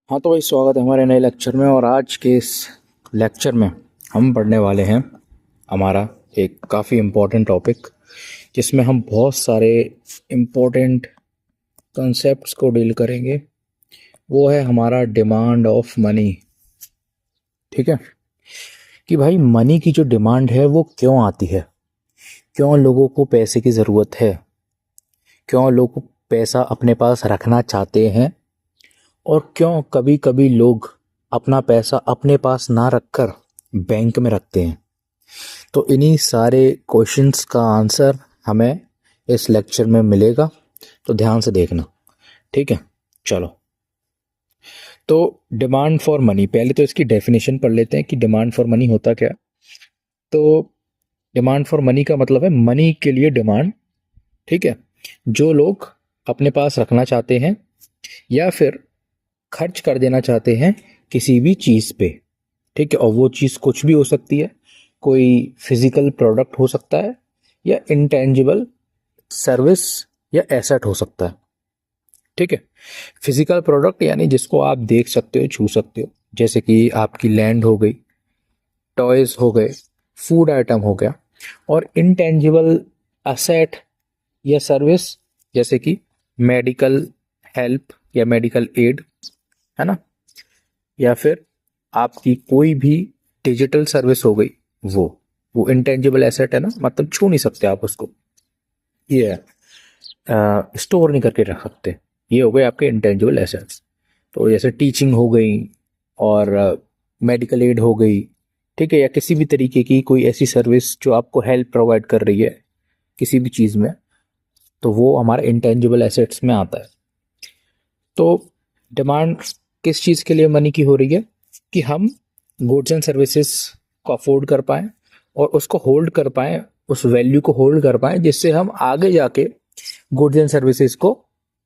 हाँ तो भाई, स्वागत है हमारे नए लेक्चर में। और आज के इस लेक्चर में हम पढ़ने वाले हैं हमारा एक काफ़ी इम्पोर्टेंट टॉपिक, जिसमें हम बहुत सारे इम्पोर्टेंट कॉन्सेप्ट्स को डील करेंगे। वो है हमारा डिमांड ऑफ मनी। ठीक है कि भाई, मनी की जो डिमांड है वो क्यों आती है, क्यों लोगों को पैसे की ज़रूरत है, क्यों लोग पैसा अपने पास रखना चाहते हैं, और क्यों कभी कभी लोग अपना पैसा अपने पास ना रखकर बैंक में रखते हैं। तो इन्हीं सारे क्वेश्चंस का आंसर हमें इस लेक्चर में मिलेगा, तो ध्यान से देखना। ठीक है, चलो। तो डिमांड फॉर मनी, पहले तो इसकी डेफिनेशन पढ़ लेते हैं कि डिमांड फॉर मनी होता क्या है। तो डिमांड फॉर मनी का मतलब है मनी के लिए डिमांड। ठीक है, जो लोग अपने पास रखना चाहते हैं या फिर खर्च कर देना चाहते हैं किसी भी चीज़ पे। ठीक है, और वो चीज़ कुछ भी हो सकती है, कोई फिजिकल प्रोडक्ट हो सकता है, या इंटेंजिबल सर्विस या एसेट हो सकता है। ठीक है, फिजिकल प्रोडक्ट यानी जिसको आप देख सकते हो, छू सकते हो, जैसे कि आपकी लैंड हो गई, टॉयज हो गए, फूड आइटम हो गया। और इंटेंजिबल असेट या सर्विस, जैसे कि मेडिकल हेल्प या मेडिकल एड, है ना, या फिर आपकी कोई भी डिजिटल सर्विस हो गई। वो इंटेंजिबल एसेट है ना, मतलब छू नहीं सकते आप उसको, ये है, स्टोर नहीं करके रख सकते। ये हो गए आपके इंटेंजिबल एसेट्स। तो जैसे टीचिंग हो गई और मेडिकल एड हो गई। ठीक है, या किसी भी तरीके की कोई ऐसी सर्विस जो आपको हेल्प प्रोवाइड कर रही है किसी भी चीज़ में, तो वो हमारे इंटेंजिबल एसेट्स में आता है। तो डिमांड किस चीज़ के लिए मनी की हो रही है कि हम गुड्स एंड सर्विसेज को अफोर्ड कर पाएँ और उसको होल्ड कर पाएँ, उस वैल्यू को होल्ड कर पाएँ, जिससे हम आगे जाके गुड्स एंड सर्विसेज को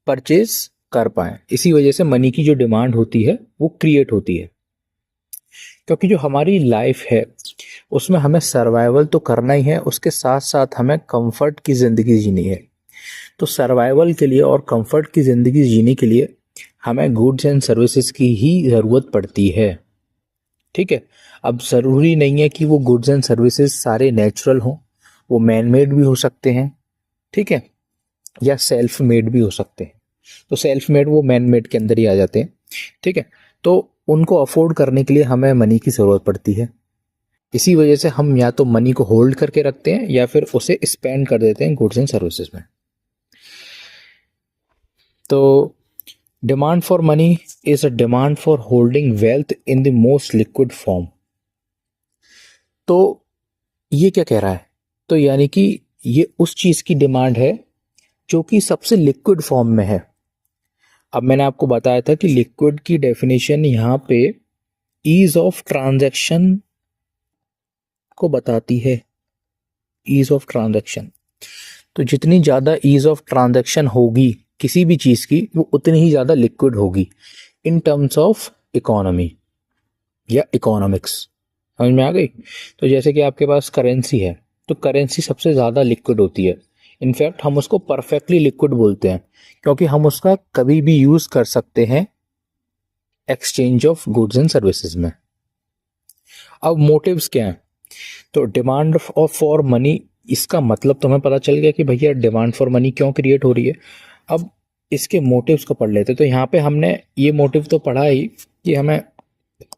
परचेज कर पाएँ। इसी वजह से मनी की जो डिमांड होती है वो क्रिएट होती है, क्योंकि जो हमारी लाइफ है उसमें हमें सर्वाइवल तो करना ही है, उसके साथ साथ हमें कंफर्ट की ज़िंदगी जीनी है। तो सर्वाइवल के लिए और कंफर्ट की ज़िंदगी जीने के लिए हमें गुड्स एंड सर्विसेज की ही ज़रूरत पड़ती है। ठीक है, अब ज़रूरी नहीं है कि वो गुड्स एंड सर्विसेज सारे नेचुरल हों, वो मैन मेड भी हो सकते हैं। ठीक है, या सेल्फ मेड भी हो सकते हैं। तो सेल्फ मेड वो मैन मेड के अंदर ही आ जाते हैं। ठीक है, तो उनको अफोर्ड करने के लिए हमें मनी की ज़रूरत पड़ती है। इसी वजह से हम या तो मनी को होल्ड करके रखते हैं या फिर उसे स्पेंड कर देते हैं गुड्स एंड सर्विसेज में। तो demand for money is a demand for holding wealth in the most liquid form. तो ये क्या कह रहा है? तो यानी कि ये उस चीज़ की डिमांड है जो कि सबसे लिक्विड फॉर्म में है। अब मैंने आपको बताया था कि लिक्विड की डेफिनेशन यहाँ पे ईज ऑफ ट्रांजैक्शन को बताती है। ईज ऑफ ट्रांजैक्शन, तो जितनी ज़्यादा ईज ऑफ ट्रांजैक्शन होगी किसी भी चीज़ की, वो उतनी ही ज़्यादा लिक्विड होगी इन टर्म्स ऑफ इकोनॉमी या इकोनॉमिक्स। समझ में आ गई? तो जैसे कि आपके पास करेंसी है, तो करेंसी सबसे ज़्यादा लिक्विड होती है। इनफैक्ट हम उसको परफेक्टली लिक्विड बोलते हैं, क्योंकि हम उसका कभी भी यूज़ कर सकते हैं exchange of goods and services में। अब मोटिव्स क्या हैं? तो डिमांड ऑफ फॉर मनी, इसका मतलब तो हमें पता चल गया कि भैया डिमांड फॉर मनी क्यों क्रिएट हो रही है। अब इसके मोटिव्स को पढ़ लेते। तो यहाँ पे हमने ये मोटिव तो पढ़ा ही कि हमें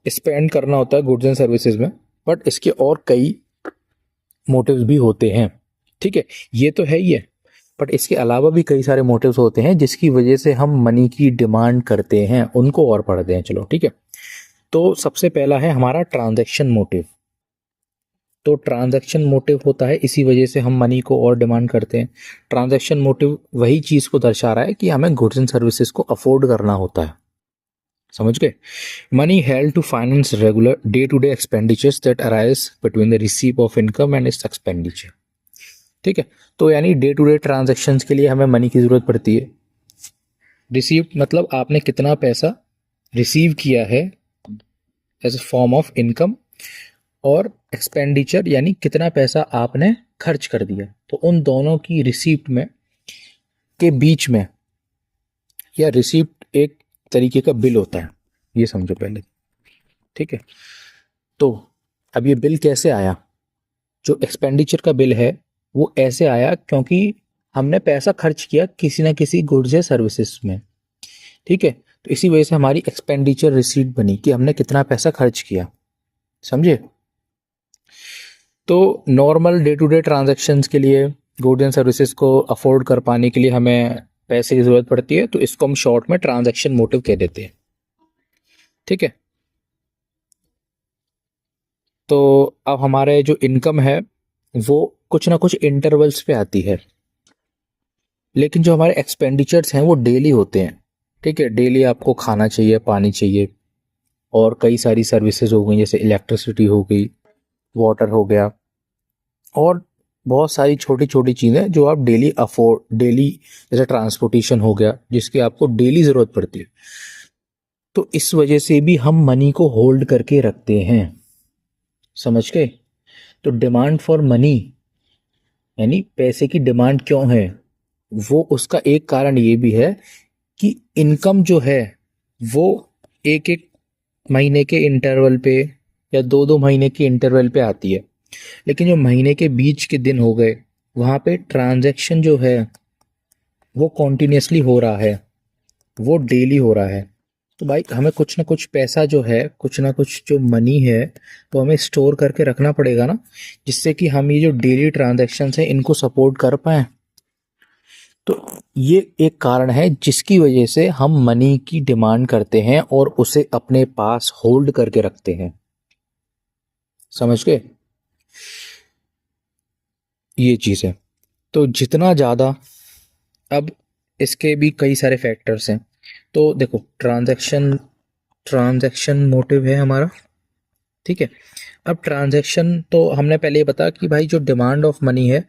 स्पेंड करना होता है गुड्स एंड सर्विसेज में, बट इसके और कई मोटिव्स भी होते हैं। ठीक है, ये तो है ही है, बट इसके अलावा भी कई सारे मोटिव्स होते हैं जिसकी वजह से हम मनी की डिमांड करते हैं। उनको और पढ़ते हैं, चलो ठीक है। तो सबसे पहला है हमारा ट्रांजैक्शन मोटिव। तो ट्रांजैक्शन मोटिव होता है, इसी वजह से हम मनी को और डिमांड करते हैं। ट्रांजैक्शन मोटिव वही चीज़ को दर्शा रहा है कि हमें गुड्स एंड सर्विसेज को अफोर्ड करना होता है। समझ गए? Money held to finance regular day to day expenditures that arise between the receive of income and its expenditure. ठीक है, तो यानी डे टू डे ट्रांजेक्शन्स के लिए हमें मनी की ज़रूरत पड़ती है। रिसीव मतलब आपने कितना पैसा रिसीव किया है as a form of income, और एक्सपेंडिचर यानी कितना पैसा आपने खर्च कर दिया। तो उन दोनों की रिसीप्ट में के बीच में, या रिसीप्ट एक तरीके का बिल होता है। ये समझो पहले, ठीक है। तो अब ये बिल कैसे आया, जो एक्सपेंडिचर का बिल है वो ऐसे आया क्योंकि हमने पैसा खर्च किया किसी ना किसी गुड्स या सर्विसेज में, ठीक है। तो इसी वजह से हमारी एक्सपेंडिचर रिसीट बनी कि हमने कितना पैसा खर्च किया, समझे। तो normal day to day transactions के लिए गुड्स एंड सर्विसेज को अफोर्ड कर पाने के लिए हमें पैसे की ज़रूरत पड़ती है, तो इसको हम शॉर्ट में ट्रांजैक्शन मोटिव कह देते हैं, ठीक है। तो अब हमारे जो इनकम है वो कुछ ना कुछ इंटरवल्स पे आती है, लेकिन जो हमारे एक्सपेंडिचर्स हैं वो डेली होते हैं, ठीक है। डेली आपको खाना चाहिए, पानी चाहिए, और कई सारी सर्विसेज हो गई, जैसे इलेक्ट्रिसिटी हो गई, वाटर हो गया, और बहुत सारी छोटी छोटी चीज़ें जो आप डेली जैसे ट्रांसपोर्टेशन हो गया जिसकी आपको डेली ज़रूरत पड़ती है। तो इस वजह से भी हम मनी को होल्ड करके रखते हैं, समझ गए। तो डिमांड फॉर मनी यानी पैसे की डिमांड क्यों है, वो उसका एक कारण ये भी है कि इनकम जो है वो एक एक महीने के इंटरवल पे या दो दो महीने के इंटरवल पे आती है, लेकिन जो महीने के बीच के दिन हो गए वहाँ पे ट्रांजैक्शन जो है वो कॉन्टिन्यूसली हो रहा है, वो डेली हो रहा है। तो भाई हमें कुछ ना कुछ पैसा जो है, कुछ ना कुछ जो मनी है वो हमें स्टोर करके रखना पड़ेगा ना, जिससे कि हम ये जो डेली ट्रांजैक्शंस हैं इनको सपोर्ट कर पाएँ। तो ये एक कारण है जिसकी वजह से हम मनी की डिमांड करते हैं और उसे अपने पास होल्ड करके रखते हैं, समझ गए। ये चीज़ है। तो जितना ज़्यादा, अब इसके भी कई सारे फैक्टर्स हैं। तो देखो ट्रांजैक्शन मोटिव है हमारा, ठीक है। अब ट्रांजैक्शन तो हमने पहले ही बताया कि भाई जो डिमांड ऑफ मनी है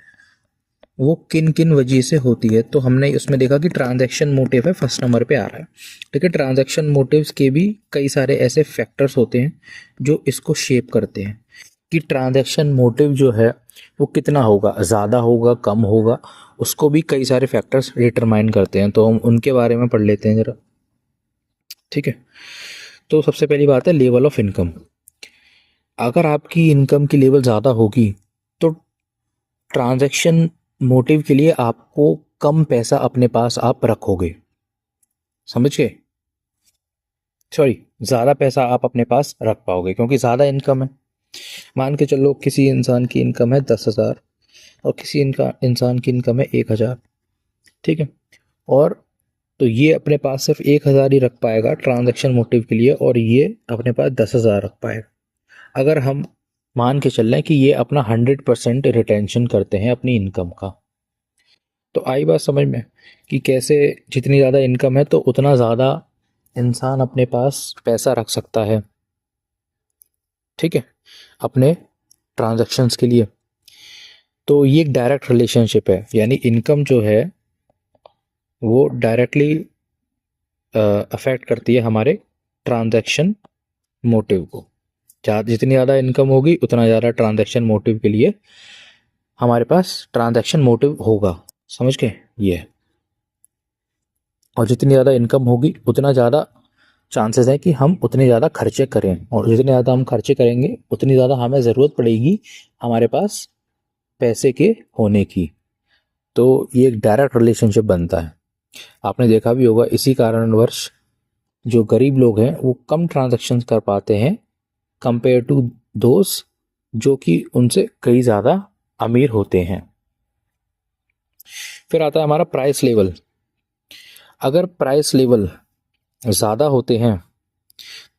वो किन किन वजह से होती है, तो हमने उसमें देखा कि ट्रांजैक्शन मोटिव है, फर्स्ट नंबर पे आ रहा है, ठीक है। ट्रांजैक्शन मोटिव्स के भी कई सारे ऐसे फैक्टर्स होते हैं जो इसको शेप करते हैं कि ट्रांजैक्शन मोटिव जो है वो कितना होगा, ज़्यादा होगा, कम होगा, उसको भी कई सारे फैक्टर्स डिटरमाइन करते हैं। तो हम उनके बारे में पढ़ लेते हैं ज़रा, ठीक है। तो सबसे पहली बात है लेवल ऑफ इनकम। अगर आपकी इनकम की लेवल ज़्यादा होगी तो ट्रांजैक्शन मोटिव के लिए आपको कम पैसा अपने पास आप रखोगे, समझ गए। सॉरी, ज़्यादा पैसा आप अपने पास रख पाओगे क्योंकि ज़्यादा इनकम है। मान के चलो किसी इंसान की इनकम है 10,000 और किसी इंसान की इनकम है 1,000, ठीक है। और तो ये अपने पास सिर्फ 1,000 ही रख पाएगा ट्रांजैक्शन मोटिव के लिए, और ये अपने पास 10,000 रख पाएगा। अगर हम मान के चल रहे हैं कि ये अपना 100% रिटेंशन करते हैं अपनी इनकम का, तो आई बात समझ में कि कैसे जितनी ज़्यादा इनकम है तो उतना ज़्यादा इंसान अपने पास पैसा रख सकता है, ठीक है, अपने ट्रांजैक्शंस के लिए। तो ये एक डायरेक्ट रिलेशनशिप है, यानी इनकम जो है वो डायरेक्टली अफेक्ट करती है हमारे ट्रांजैक्शन मोटिव को। जितनी ज़्यादा इनकम होगी उतना ज़्यादा ट्रांजैक्शन मोटिव के लिए हमारे पास ट्रांजैक्शन मोटिव होगा, समझ गए ये। और जितनी ज़्यादा इनकम होगी उतना ज़्यादा चांसेस है कि हम उतने ज़्यादा खर्चे करें, और जितने ज़्यादा हम खर्चे करेंगे उतनी ज़्यादा हमें ज़रूरत पड़ेगी हमारे पास पैसे के होने की। तो ये एक डायरेक्ट रिलेशनशिप बनता है। आपने देखा भी होगा इसी कारणवश जो गरीब लोग हैं वो कम ट्रांजैक्शंस कर पाते हैं कंपेयर टू दोस्त जो कि उनसे कई ज़्यादा अमीर होते हैं। फिर आता है हमारा प्राइस लेवल। अगर प्राइस लेवल ज़्यादा होते हैं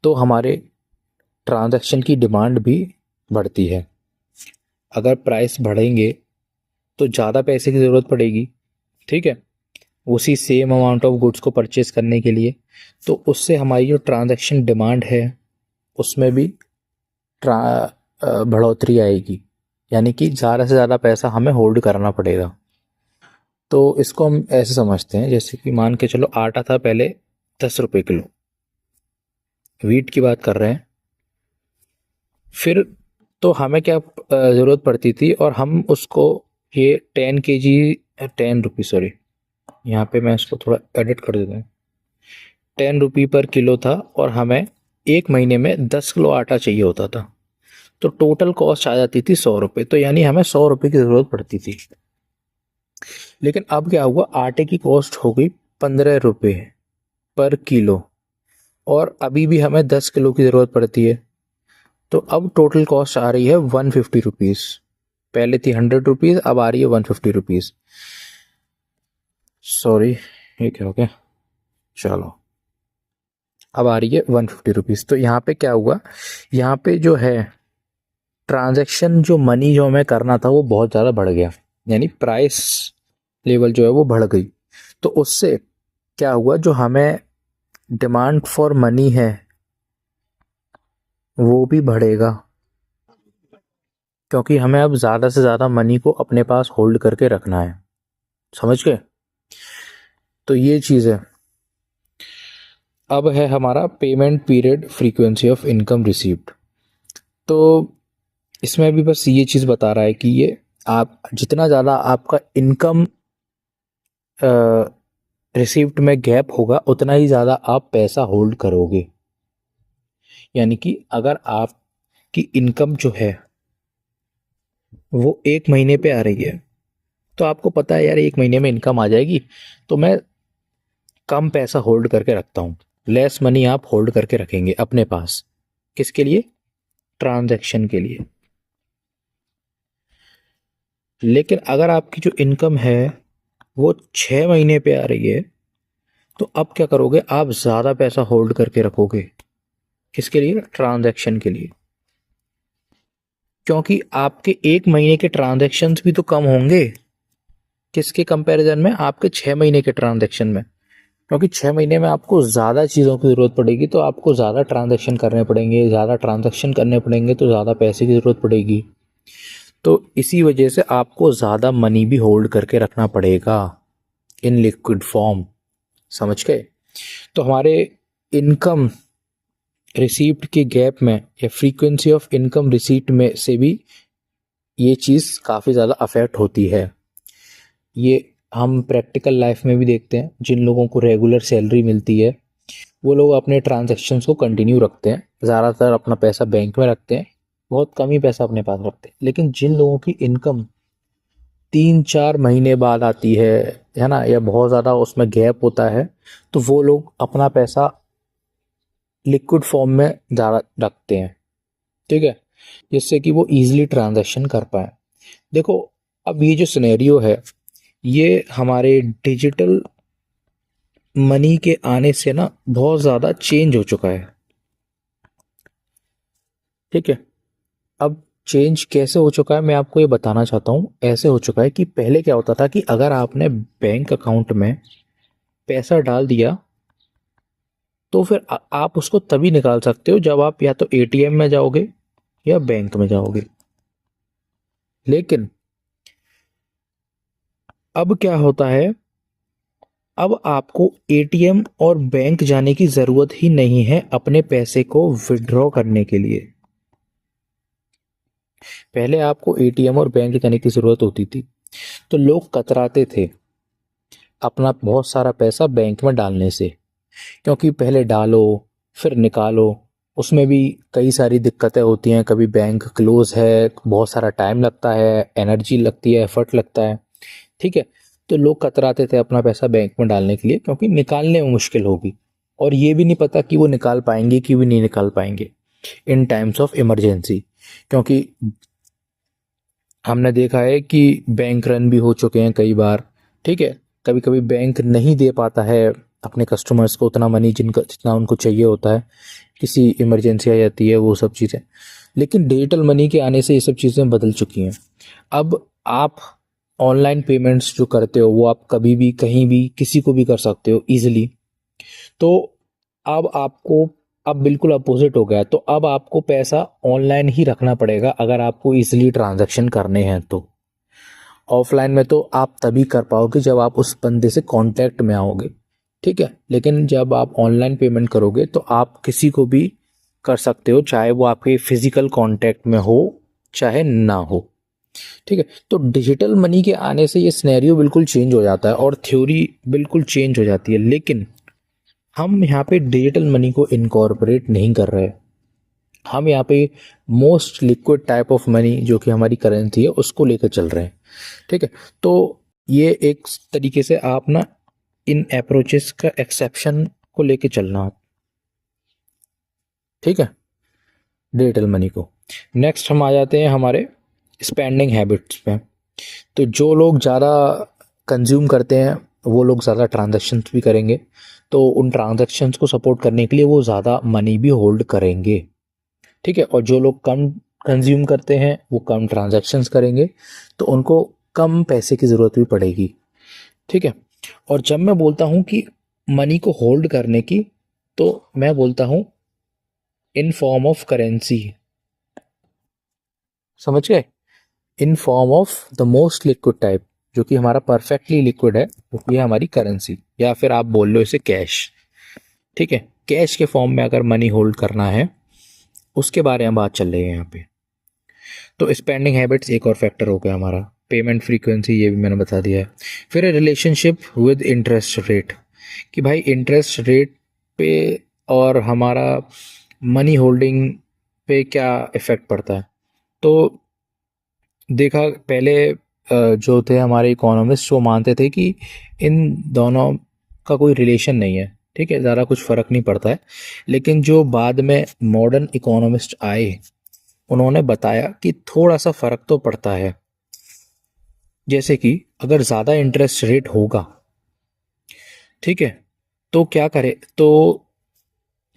तो हमारे ट्रांजैक्शन की डिमांड भी बढ़ती है। अगर प्राइस बढ़ेंगे तो ज़्यादा पैसे की ज़रूरत पड़ेगी, ठीक है, उसी सेम अमाउंट ऑफ गुड्स को परचेज करने के लिए। तो उससे हमारी जो ट्रांजैक्शन डिमांड है उसमें भी बढ़ोतरी आएगी, यानी कि ज़्यादा से ज़्यादा पैसा हमें होल्ड करना पड़ेगा। तो इसको हम ऐसे समझते हैं जैसे कि मान के चलो आटा था पहले 10 रुपये किलो, वीट की बात कर रहे हैं। फिर तो हमें क्या ज़रूरत पड़ती थी, और हम उसको ये 10 रुपी, सॉरी यहाँ पे मैं इसको थोड़ा एडिट कर देता हूँ, 10 रुपी पर किलो था और हमें एक महीने में 10 किलो आटा चाहिए होता था, तो टोटल कॉस्ट आ जाती थी 100 रुपये। तो यानी हमें 100 रुपये की ज़रूरत पड़ती थी। लेकिन अब क्या हुआ, आटे की कॉस्ट हो गई 15 रुपये पर किलो, और अभी भी हमें 10 किलो की ज़रूरत पड़ती है। तो अब टोटल कॉस्ट आ रही है 150 रुपीज़। पहले थी 100 रुपीज़, अब आ रही है 150 रुपीज़। सॉरी, ये क्या हो गया, चलो अब आ रही है 150 रुपीज़। तो यहाँ पे क्या हुआ, यहाँ पे जो है ट्रांजैक्शन, जो मनी जो हमें करना था वो बहुत ज़्यादा बढ़ गया, यानी प्राइस लेवल जो है वो बढ़ गई। तो उससे क्या हुआ, जो हमें डिमांड फॉर मनी है वो भी बढ़ेगा, क्योंकि हमें अब ज़्यादा से ज़्यादा मनी को अपने पास होल्ड करके रखना है। समझ गए? तो ये चीज़ है। अब है हमारा payment period frequency of income received. तो इसमें भी बस ये चीज़ बता रहा है कि ये आप जितना ज़्यादा आपका इनकम रिसीव्ड में गैप होगा, उतना ही ज़्यादा आप पैसा होल्ड करोगे। यानी कि अगर आपकी इनकम जो है वो एक महीने पे आ रही है, तो आपको पता है यार एक महीने में इनकम आ जाएगी, तो मैं कम पैसा होल्ड करके रखता हूँ। लेस मनी आप होल्ड करके रखेंगे अपने पास, किसके लिए? ट्रांजैक्शन के लिए। लेकिन अगर आपकी जो इनकम है वो 6 महीने पे आ रही है, तो अब क्या करोगे, आप ज़्यादा पैसा होल्ड करके रखोगे, किसके लिए? ट्रांजैक्शन के लिए। क्योंकि आपके एक महीने के ट्रांजैक्शंस भी तो कम होंगे, किसके कंपैरिजन में? आपके 6 महीने के ट्रांजैक्शन में। क्योंकि 6 महीने में आपको ज़्यादा चीज़ों की ज़रूरत पड़ेगी, तो आपको ज़्यादा ट्रांजैक्शन करने पड़ेंगे, ज़्यादा ट्रांजैक्शन करने पड़ेंगे तो ज़्यादा पैसे की ज़रूरत पड़ेगी। तो इसी वजह से आपको ज़्यादा मनी भी होल्ड करके रखना पड़ेगा इन लिक्विड फॉर्म। समझ गए? तो हमारे इनकम रिसीप्ट के गैप में या फ्रीक्वेंसी ऑफ इनकम रिसीप्ट में से भी ये चीज़ काफ़ी ज़्यादा अफेक्ट होती है। ये हम प्रैक्टिकल लाइफ में भी देखते हैं, जिन लोगों को रेगुलर सैलरी मिलती है वो लोग अपने ट्रांजैक्शंस को कंटिन्यू रखते हैं, ज़्यादातर अपना पैसा बैंक में रखते हैं, बहुत कम ही पैसा अपने पास रखते हैं। लेकिन जिन लोगों की इनकम 3-4 महीने बाद आती है ना, या बहुत ज़्यादा उसमें गैप होता है, तो वो लोग अपना पैसा लिक्विड फॉर्म में ज़्यादा रखते हैं, ठीक है, जिससे कि वो ईजिली ट्रांजैक्शन कर पाए। देखो, अब ये जो सिनेरियो है ये हमारे डिजिटल मनी के आने से ना बहुत ज़्यादा चेंज हो चुका है, ठीक है। अब चेंज कैसे हो चुका है मैं आपको ये बताना चाहता हूँ। ऐसे हो चुका है कि पहले क्या होता था कि अगर आपने बैंक अकाउंट में पैसा डाल दिया तो फिर आप उसको तभी निकाल सकते हो जब आप या तो एटीएम में जाओगे या बैंक में जाओगे। लेकिन अब क्या होता है, अब आपको एटीएम और बैंक जाने की ज़रूरत ही नहीं है अपने पैसे को विड्रॉ करने के लिए। पहले आपको एटीएम और बैंक जाने की ज़रूरत होती थी, तो लोग कतराते थे अपना बहुत सारा पैसा बैंक में डालने से, क्योंकि पहले डालो फिर निकालो, उसमें भी कई सारी दिक्कतें होती हैं। कभी बैंक क्लोज है, बहुत सारा टाइम लगता है, एनर्जी लगती है, एफर्ट लगता है, ठीक है। तो लोग कतराते थे अपना पैसा बैंक में डालने के लिए, क्योंकि निकालने में मुश्किल होगी, और ये भी नहीं पता कि वो निकाल पाएंगे कि भी नहीं निकाल पाएंगे इन टाइम्स ऑफ इमरजेंसी। क्योंकि हमने देखा है कि बैंक रन भी हो चुके हैं कई बार, ठीक है। कभी कभी बैंक नहीं दे पाता है अपने कस्टमर्स को उतना मनी जितना उनको चाहिए होता है, किसी इमरजेंसी आ जाती है, वो सब चीज़ें। लेकिन डिजिटल मनी के आने से ये सब चीज़ें बदल चुकी हैं। अब आप ऑनलाइन पेमेंट्स जो करते हो वो आप कभी भी कहीं भी किसी को भी कर सकते हो ईजिली। तो अब आपको, अब बिल्कुल अपोजिट हो गया है। तो अब आपको पैसा ऑनलाइन ही रखना पड़ेगा अगर आपको ईजिली ट्रांजैक्शन करने हैं तो। ऑफलाइन में तो आप तभी कर पाओगे जब आप उस बंदे से कांटेक्ट में आओगे, ठीक है। लेकिन जब आप ऑनलाइन पेमेंट करोगे तो आप किसी को भी कर सकते हो, चाहे वो आपके फिजिकल कांटेक्ट में हो चाहे ना हो, ठीक है। तो डिजिटल मनी के आने से ये सिनेरियो बिल्कुल चेंज हो जाता है और थ्योरी बिल्कुल चेंज हो जाती है। लेकिन हम यहाँ पे डिजिटल मनी को इनकॉर्पोरेट नहीं कर रहे। हम यहाँ पे most liquid type of money जो कि हमारी करेंसी है उसको लेकर चल रहे हैं। ठीक है, तो ये एक तरीके से आप ना इन अप्रोचेस का एक्सेप्शन को लेके चलना आप। ठीक है, डिजिटल मनी को। नेक्स्ट हम आ जाते हैं हमारे स्पेंडिंग हैबिट्स पे। तो जो लोग ज़्यादा कंज्यूम करते हैं वो लोग ज़्यादा ट्रांजैक्शंस भी करेंगे, तो उन ट्रांजैक्शंस को सपोर्ट करने के लिए वो ज़्यादा मनी भी होल्ड करेंगे। ठीक है, और जो लोग कम कंज्यूम करते हैं वो कम ट्रांजैक्शंस करेंगे, तो उनको कम पैसे की ज़रूरत भी पड़ेगी। ठीक है, और जब मैं बोलता हूँ कि मनी को होल्ड करने की, तो मैं बोलता हूँ इन फॉर्म ऑफ करेंसी। समझ गए? In form of the most liquid type, जो कि हमारा परफेक्टली लिक्विड है, वो ये हमारी करेंसी, या फिर आप बोल लो इसे कैश। ठीक है, कैश के फॉर्म में अगर मनी होल्ड करना है उसके बारे में बात चल रही है यहाँ पे। तो स्पेंडिंग हैबिट्स एक और फैक्टर हो गया हमारा। पेमेंट फ्रीक्वेंसी ये भी मैंने बता दिया है। फिर रिलेशनशिप विद इंटरेस्ट रेट, कि भाई इंटरेस्ट रेट पे और हमारा मनी होल्डिंग पे क्या इफ़ेक्ट पड़ता है। तो देखा पहले जो थे हमारे इकोनॉमिस्ट वो मानते थे कि इन दोनों का कोई रिलेशन नहीं है। ठीक है, ज़्यादा कुछ फ़र्क नहीं पड़ता है। लेकिन जो बाद में मॉडर्न इकोनॉमिस्ट आए उन्होंने बताया कि थोड़ा सा फ़र्क तो पड़ता है। जैसे कि अगर ज़्यादा इंटरेस्ट रेट होगा, ठीक है, तो क्या करे, तो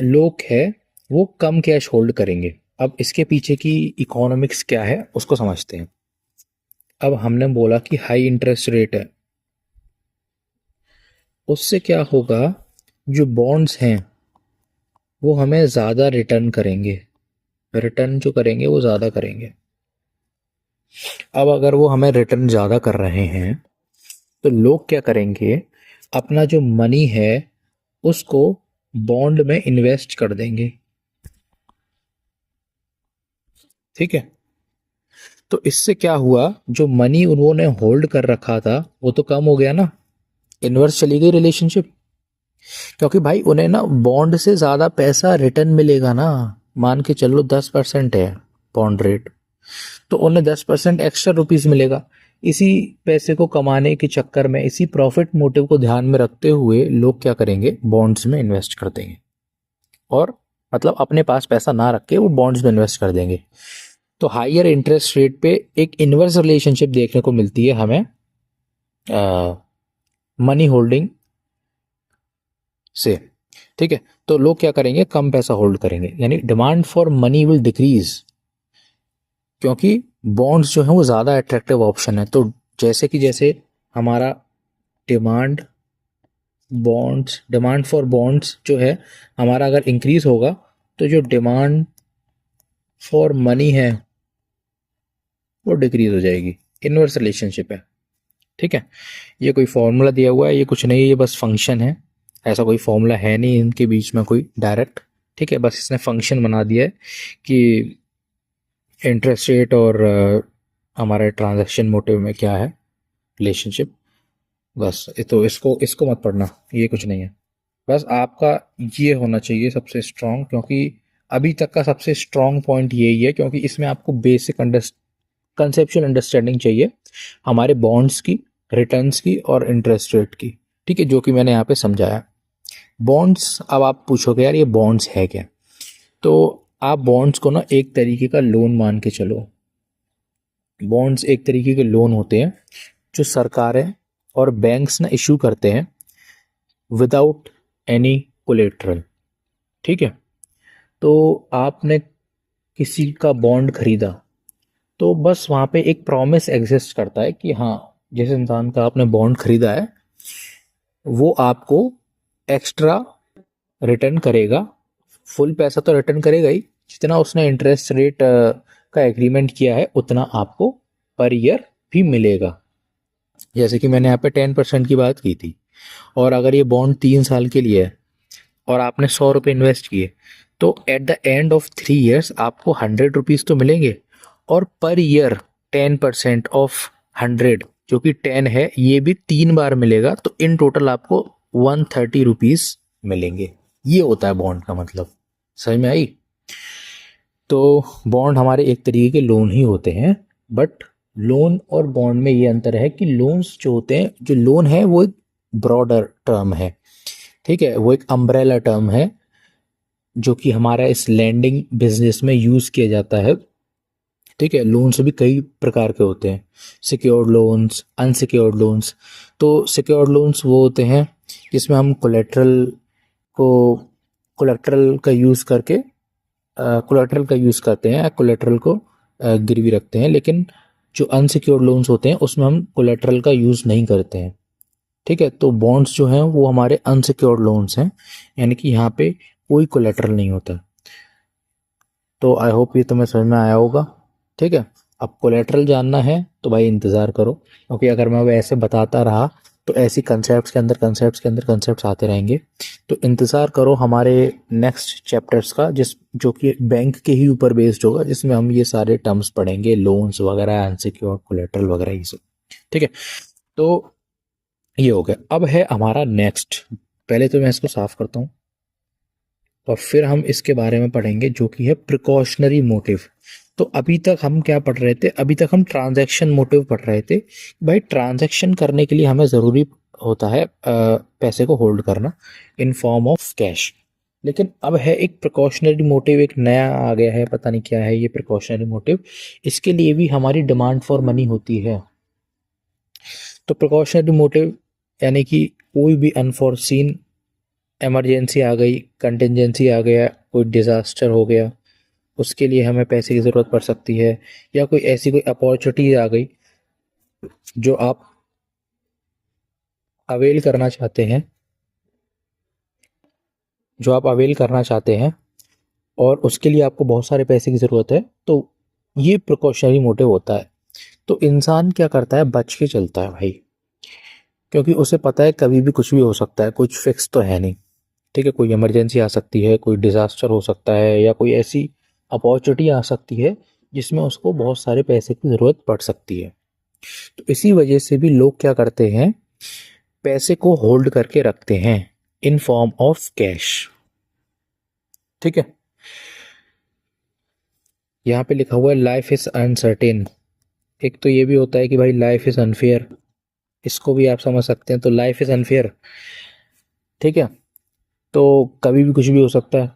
लोग है वो कम कैश होल्ड करेंगे। अब इसके पीछे की इकोनॉमिक्स क्या है उसको समझते हैं। अब हमने बोला कि हाई इंटरेस्ट रेट है, उससे क्या होगा, जो बॉन्ड्स हैं वो हमें ज़्यादा रिटर्न करेंगे, रिटर्न जो करेंगे वो ज़्यादा करेंगे। अब अगर वो हमें रिटर्न ज़्यादा कर रहे हैं तो लोग क्या करेंगे, अपना जो मनी है उसको बॉन्ड में इन्वेस्ट कर देंगे। ठीक है, तो इससे क्या हुआ, जो मनी उन्होंने होल्ड कर रखा था वो तो कम हो गया ना, इन्वर्स चली गई रिलेशनशिप। क्योंकि भाई उन्हें ना बॉन्ड से ज़्यादा पैसा रिटर्न मिलेगा ना। मान के चलो 10% है बॉन्ड रेट, तो उन्हें 10% एक्स्ट्रा रुपीज़ मिलेगा। इसी पैसे को कमाने के चक्कर में, इसी प्रॉफिट मोटिव को ध्यान में रखते हुए लोग क्या करेंगे, बॉन्ड्स में इन्वेस्ट कर देंगे। और मतलब अपने पास पैसा ना रख के वो बॉन्ड्स में इन्वेस्ट कर देंगे। तो हाइयर इंटरेस्ट रेट पे एक इनवर्स रिलेशनशिप देखने को मिलती है हमें मनी होल्डिंग से। ठीक है, तो लोग क्या करेंगे, कम पैसा होल्ड करेंगे, यानी demand for money will decrease, क्योंकि बॉन्ड्स जो है वो ज़्यादा अट्रैक्टिव ऑप्शन है। तो जैसे हमारा डिमांड डिमांड फॉर बॉन्ड्स जो है हमारा अगर इंक्रीज होगा, तो जो डिमांड फॉर मनी है वो डिक्रीज हो जाएगी। इनवर्स रिलेशनशिप है। ठीक है, ये कोई फॉर्मूला दिया हुआ है, ये कुछ नहीं है, ये बस फंक्शन है। ऐसा कोई फॉर्मूला है नहीं इनके बीच में कोई डायरेक्ट। ठीक है, बस इसने फंक्शन बना दिया है कि इंटरेस्ट रेट और हमारे ट्रांजैक्शन मोटिव में क्या है रिलेशनशिप। बस तो इसको इसको मत पढ़ना, ये कुछ नहीं है। बस आपका ये होना चाहिए सबसे स्ट्रॉन्ग, क्योंकि अभी तक का सबसे स्ट्रॉन्ग पॉइंट यही है, क्योंकि इसमें आपको बेसिक कंसेप्चुअल अंडरस्टैंडिंग चाहिए हमारे बॉन्ड्स की, रिटर्न्स की और इंटरेस्ट रेट की। ठीक है, जो कि मैंने यहाँ पे समझाया। बॉन्ड्स, अब आप पूछोगे यार ये बॉन्ड्स है क्या, तो आप बॉन्ड्स को ना एक तरीके का लोन मान के चलो। बॉन्ड्स एक तरीके के लोन होते हैं जो सरकारें और बैंक्स ना इशू करते हैं विदाउट एनी कोलेट्रल। ठीक है, तो आपने किसी का बॉन्ड खरीदा, तो बस वहाँ पे एक प्रॉमिस एग्जिस्ट करता है कि हाँ, जिस इंसान का आपने बॉन्ड खरीदा है वो आपको एक्स्ट्रा रिटर्न करेगा। फुल पैसा तो रिटर्न करेगा ही, जितना उसने इंटरेस्ट रेट का एग्रीमेंट किया है उतना आपको पर ईयर भी मिलेगा। जैसे कि मैंने यहाँ पे 10% की बात की थी, और अगर ये बॉन्ड 3 साल के लिए है और आपने 100 रुपये इन्वेस्ट किए, तो at the end of 3 years आपको 100 रुपीज़ तो मिलेंगे, और पर ईयर 10% ऑफ 100 जो कि 10 है, ये भी 3 बार मिलेगा। तो इन टोटल आपको 130 रुपीज़ मिलेंगे। ये होता है बॉन्ड का मतलब। समझ में आई? तो बॉन्ड हमारे एक तरीके के लोन ही होते हैं, बट लोन और बॉन्ड में ये अंतर है कि लोन्स जो होते हैं, जो लोन है वो एक ब्रॉडर टर्म है, ठीक है, वो एक अम्ब्रेला टर्म है जो कि हमारा इस लैंडिंग बिजनेस में यूज़ किया जाता है। ठीक है, लोन्स भी कई प्रकार के होते हैं, सिक्योर्ड लोन्स, अनसिक्योर्ड लोन्स। तो सिक्योर्ड लोन्स वो होते हैं जिसमें हम को कोलेट्रल का यूज़ करके कोलेट्रल का यूज़ करते हैं, कोलेट्रल को गिरवी रखते हैं। लेकिन जो अनसिक्योर्ड लोन्स होते हैं उसमें हम कोलेट्रल का यूज़ नहीं करते हैं। ठीक है, तो बॉन्ड्स जो हैं वो हमारे अनसिक्योर्ड लोन्स हैं, यानी कि यहाँ पे कोई कोलेट्रल नहीं होता। तो आई होप ये तुम्हें समझ में आया होगा। ठीक है, अब कोलेट्रल जानना है तो भाई इंतज़ार करो, क्योंकि अगर मैं वैसे बताता रहा तो ऐसी कंसेप्ट्स आते रहेंगे। तो इंतज़ार करो हमारे नेक्स्ट चैप्टर्स का, जो कि बैंक के ही ऊपर बेस्ड होगा, जिसमें हम ये सारे टर्म्स पढ़ेंगे, लोन्स वगैरह, अनसिक्योर्ड, कोलेट्रल वगैरह, ये सब। ठीक है, तो ये हो गया। अब है हमारा नेक्स्ट, पहले तो मैं इसको साफ करता हूँ और फिर हम इसके बारे में पढ़ेंगे जो कि है प्रिकॉशनरी मोटिव। तो अभी तक हम क्या पढ़ रहे थे? अभी तक हम ट्रांजैक्शन मोटिव पढ़ रहे थे। भाई ट्रांजैक्शन करने के लिए हमें ज़रूरी होता है पैसे को होल्ड करना इन फॉर्म ऑफ कैश। लेकिन अब है एक प्रिकॉशनरी मोटिव, एक नया आ गया है, पता नहीं क्या है ये प्रिकॉशनरी मोटिव। इसके लिए भी हमारी डिमांड फॉर मनी होती है। तो प्रिकॉशनरी मोटिव यानी कि कोई भी अनफॉर्सीन इमरजेंसी आ गई, कंटिजेंसी आ गया, कोई डिज़ास्टर हो गया, उसके लिए हमें पैसे की ज़रूरत पड़ सकती है, या कोई ऐसी कोई अपॉर्चुनिटी आ गई जो आप अवेल करना चाहते हैं, और उसके लिए आपको बहुत सारे पैसे की ज़रूरत है, तो ये प्रिकॉशनरी मोटिव होता है। तो इंसान क्या करता है? बच के चलता है भाई, क्योंकि उसे पता है कभी भी कुछ भी हो सकता है, कुछ फिक्स तो है नहीं। ठीक है, कोई इमरजेंसी आ सकती है, कोई डिज़ास्टर हो सकता है, या कोई ऐसी अपॉर्चुनिटी आ सकती है जिसमें उसको बहुत सारे पैसे की ज़रूरत पड़ सकती है। तो इसी वजह से भी लोग क्या करते हैं? पैसे को होल्ड करके रखते हैं इन फॉर्म ऑफ कैश। ठीक है, यहाँ पे लिखा हुआ है लाइफ इज अनसर्टेन। एक तो ये भी होता है कि भाई लाइफ इज अनफेयर, इसको भी आप समझ सकते हैं। तो लाइफ इज अनफेयर, ठीक है, तो कभी भी कुछ भी हो सकता है,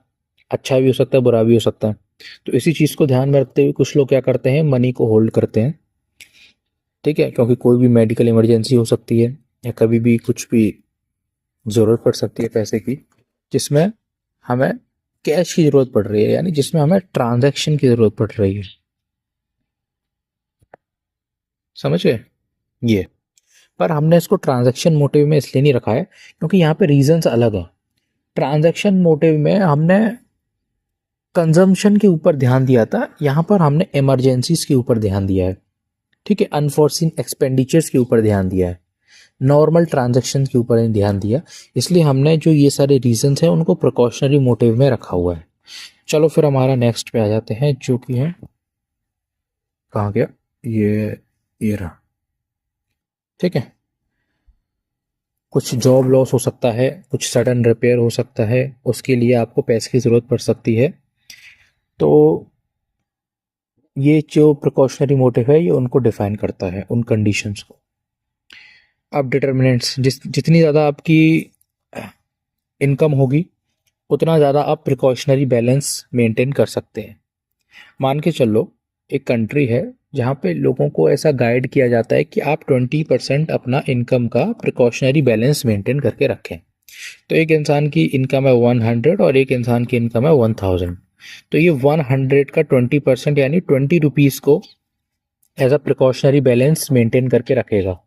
अच्छा भी हो सकता है, बुरा भी हो सकता है। तो इसी चीज़ को ध्यान में रखते हुए कुछ लोग क्या करते हैं? मनी को होल्ड करते हैं। ठीक है, क्योंकि कोई भी मेडिकल इमरजेंसी हो सकती है, या कभी भी कुछ भी ज़रूरत पड़ सकती है पैसे की, जिसमें हमें कैश की ज़रूरत पड़ रही है, यानी जिसमें हमें ट्रांजैक्शन की ज़रूरत पड़ रही है। समझ गए ये? पर हमने इसको ट्रांजैक्शन मोटिव में इसलिए नहीं रखा है क्योंकि यहाँ पे रीजंस अलग हैं। ट्रांजैक्शन मोटिव में हमने कंजम्पशन के ऊपर ध्यान दिया था, यहाँ पर हमने इमरजेंसीज के ऊपर ध्यान दिया है। ठीक है, अनफोर्सिन एक्सपेंडिचर्स के ऊपर ध्यान दिया है, नॉर्मल ट्रांजैक्शन के ऊपर नहीं ध्यान दिया। इसलिए हमने जो ये सारे रीजंस हैं उनको प्रिकॉशनरी मोटिव में रखा हुआ है। चलो फिर हमारा नेक्स्ट पे आ जाते हैं, जो कि है, कहाँ गया ये रहा। ठीक है, कुछ जॉब लॉस हो सकता है, कुछ सडन रिपेयर हो सकता है, उसके लिए आपको पैसे की ज़रूरत पड़ सकती है। तो ये जो प्रिकॉशनरी मोटिव है ये उनको डिफाइन करता है, उन कंडीशंस को। अब डिटर्मिनेंट्स, जितनी ज़्यादा आपकी इनकम होगी उतना ज़्यादा आप प्रिकॉशनरी बैलेंस मेंटेन कर सकते हैं। मान के चलो एक कंट्री है जहाँ पे लोगों को ऐसा गाइड किया जाता है कि आप 20% अपना इनकम का प्रिकॉशनरी बैलेंस मेंटेन करके रखें। तो एक इंसान की इनकम है 100 और एक इंसान की इनकम है 1000। तो ये 100 का 20% यानी 20 रुपीज़ को as a precautionary balance maintain करके रखेगा।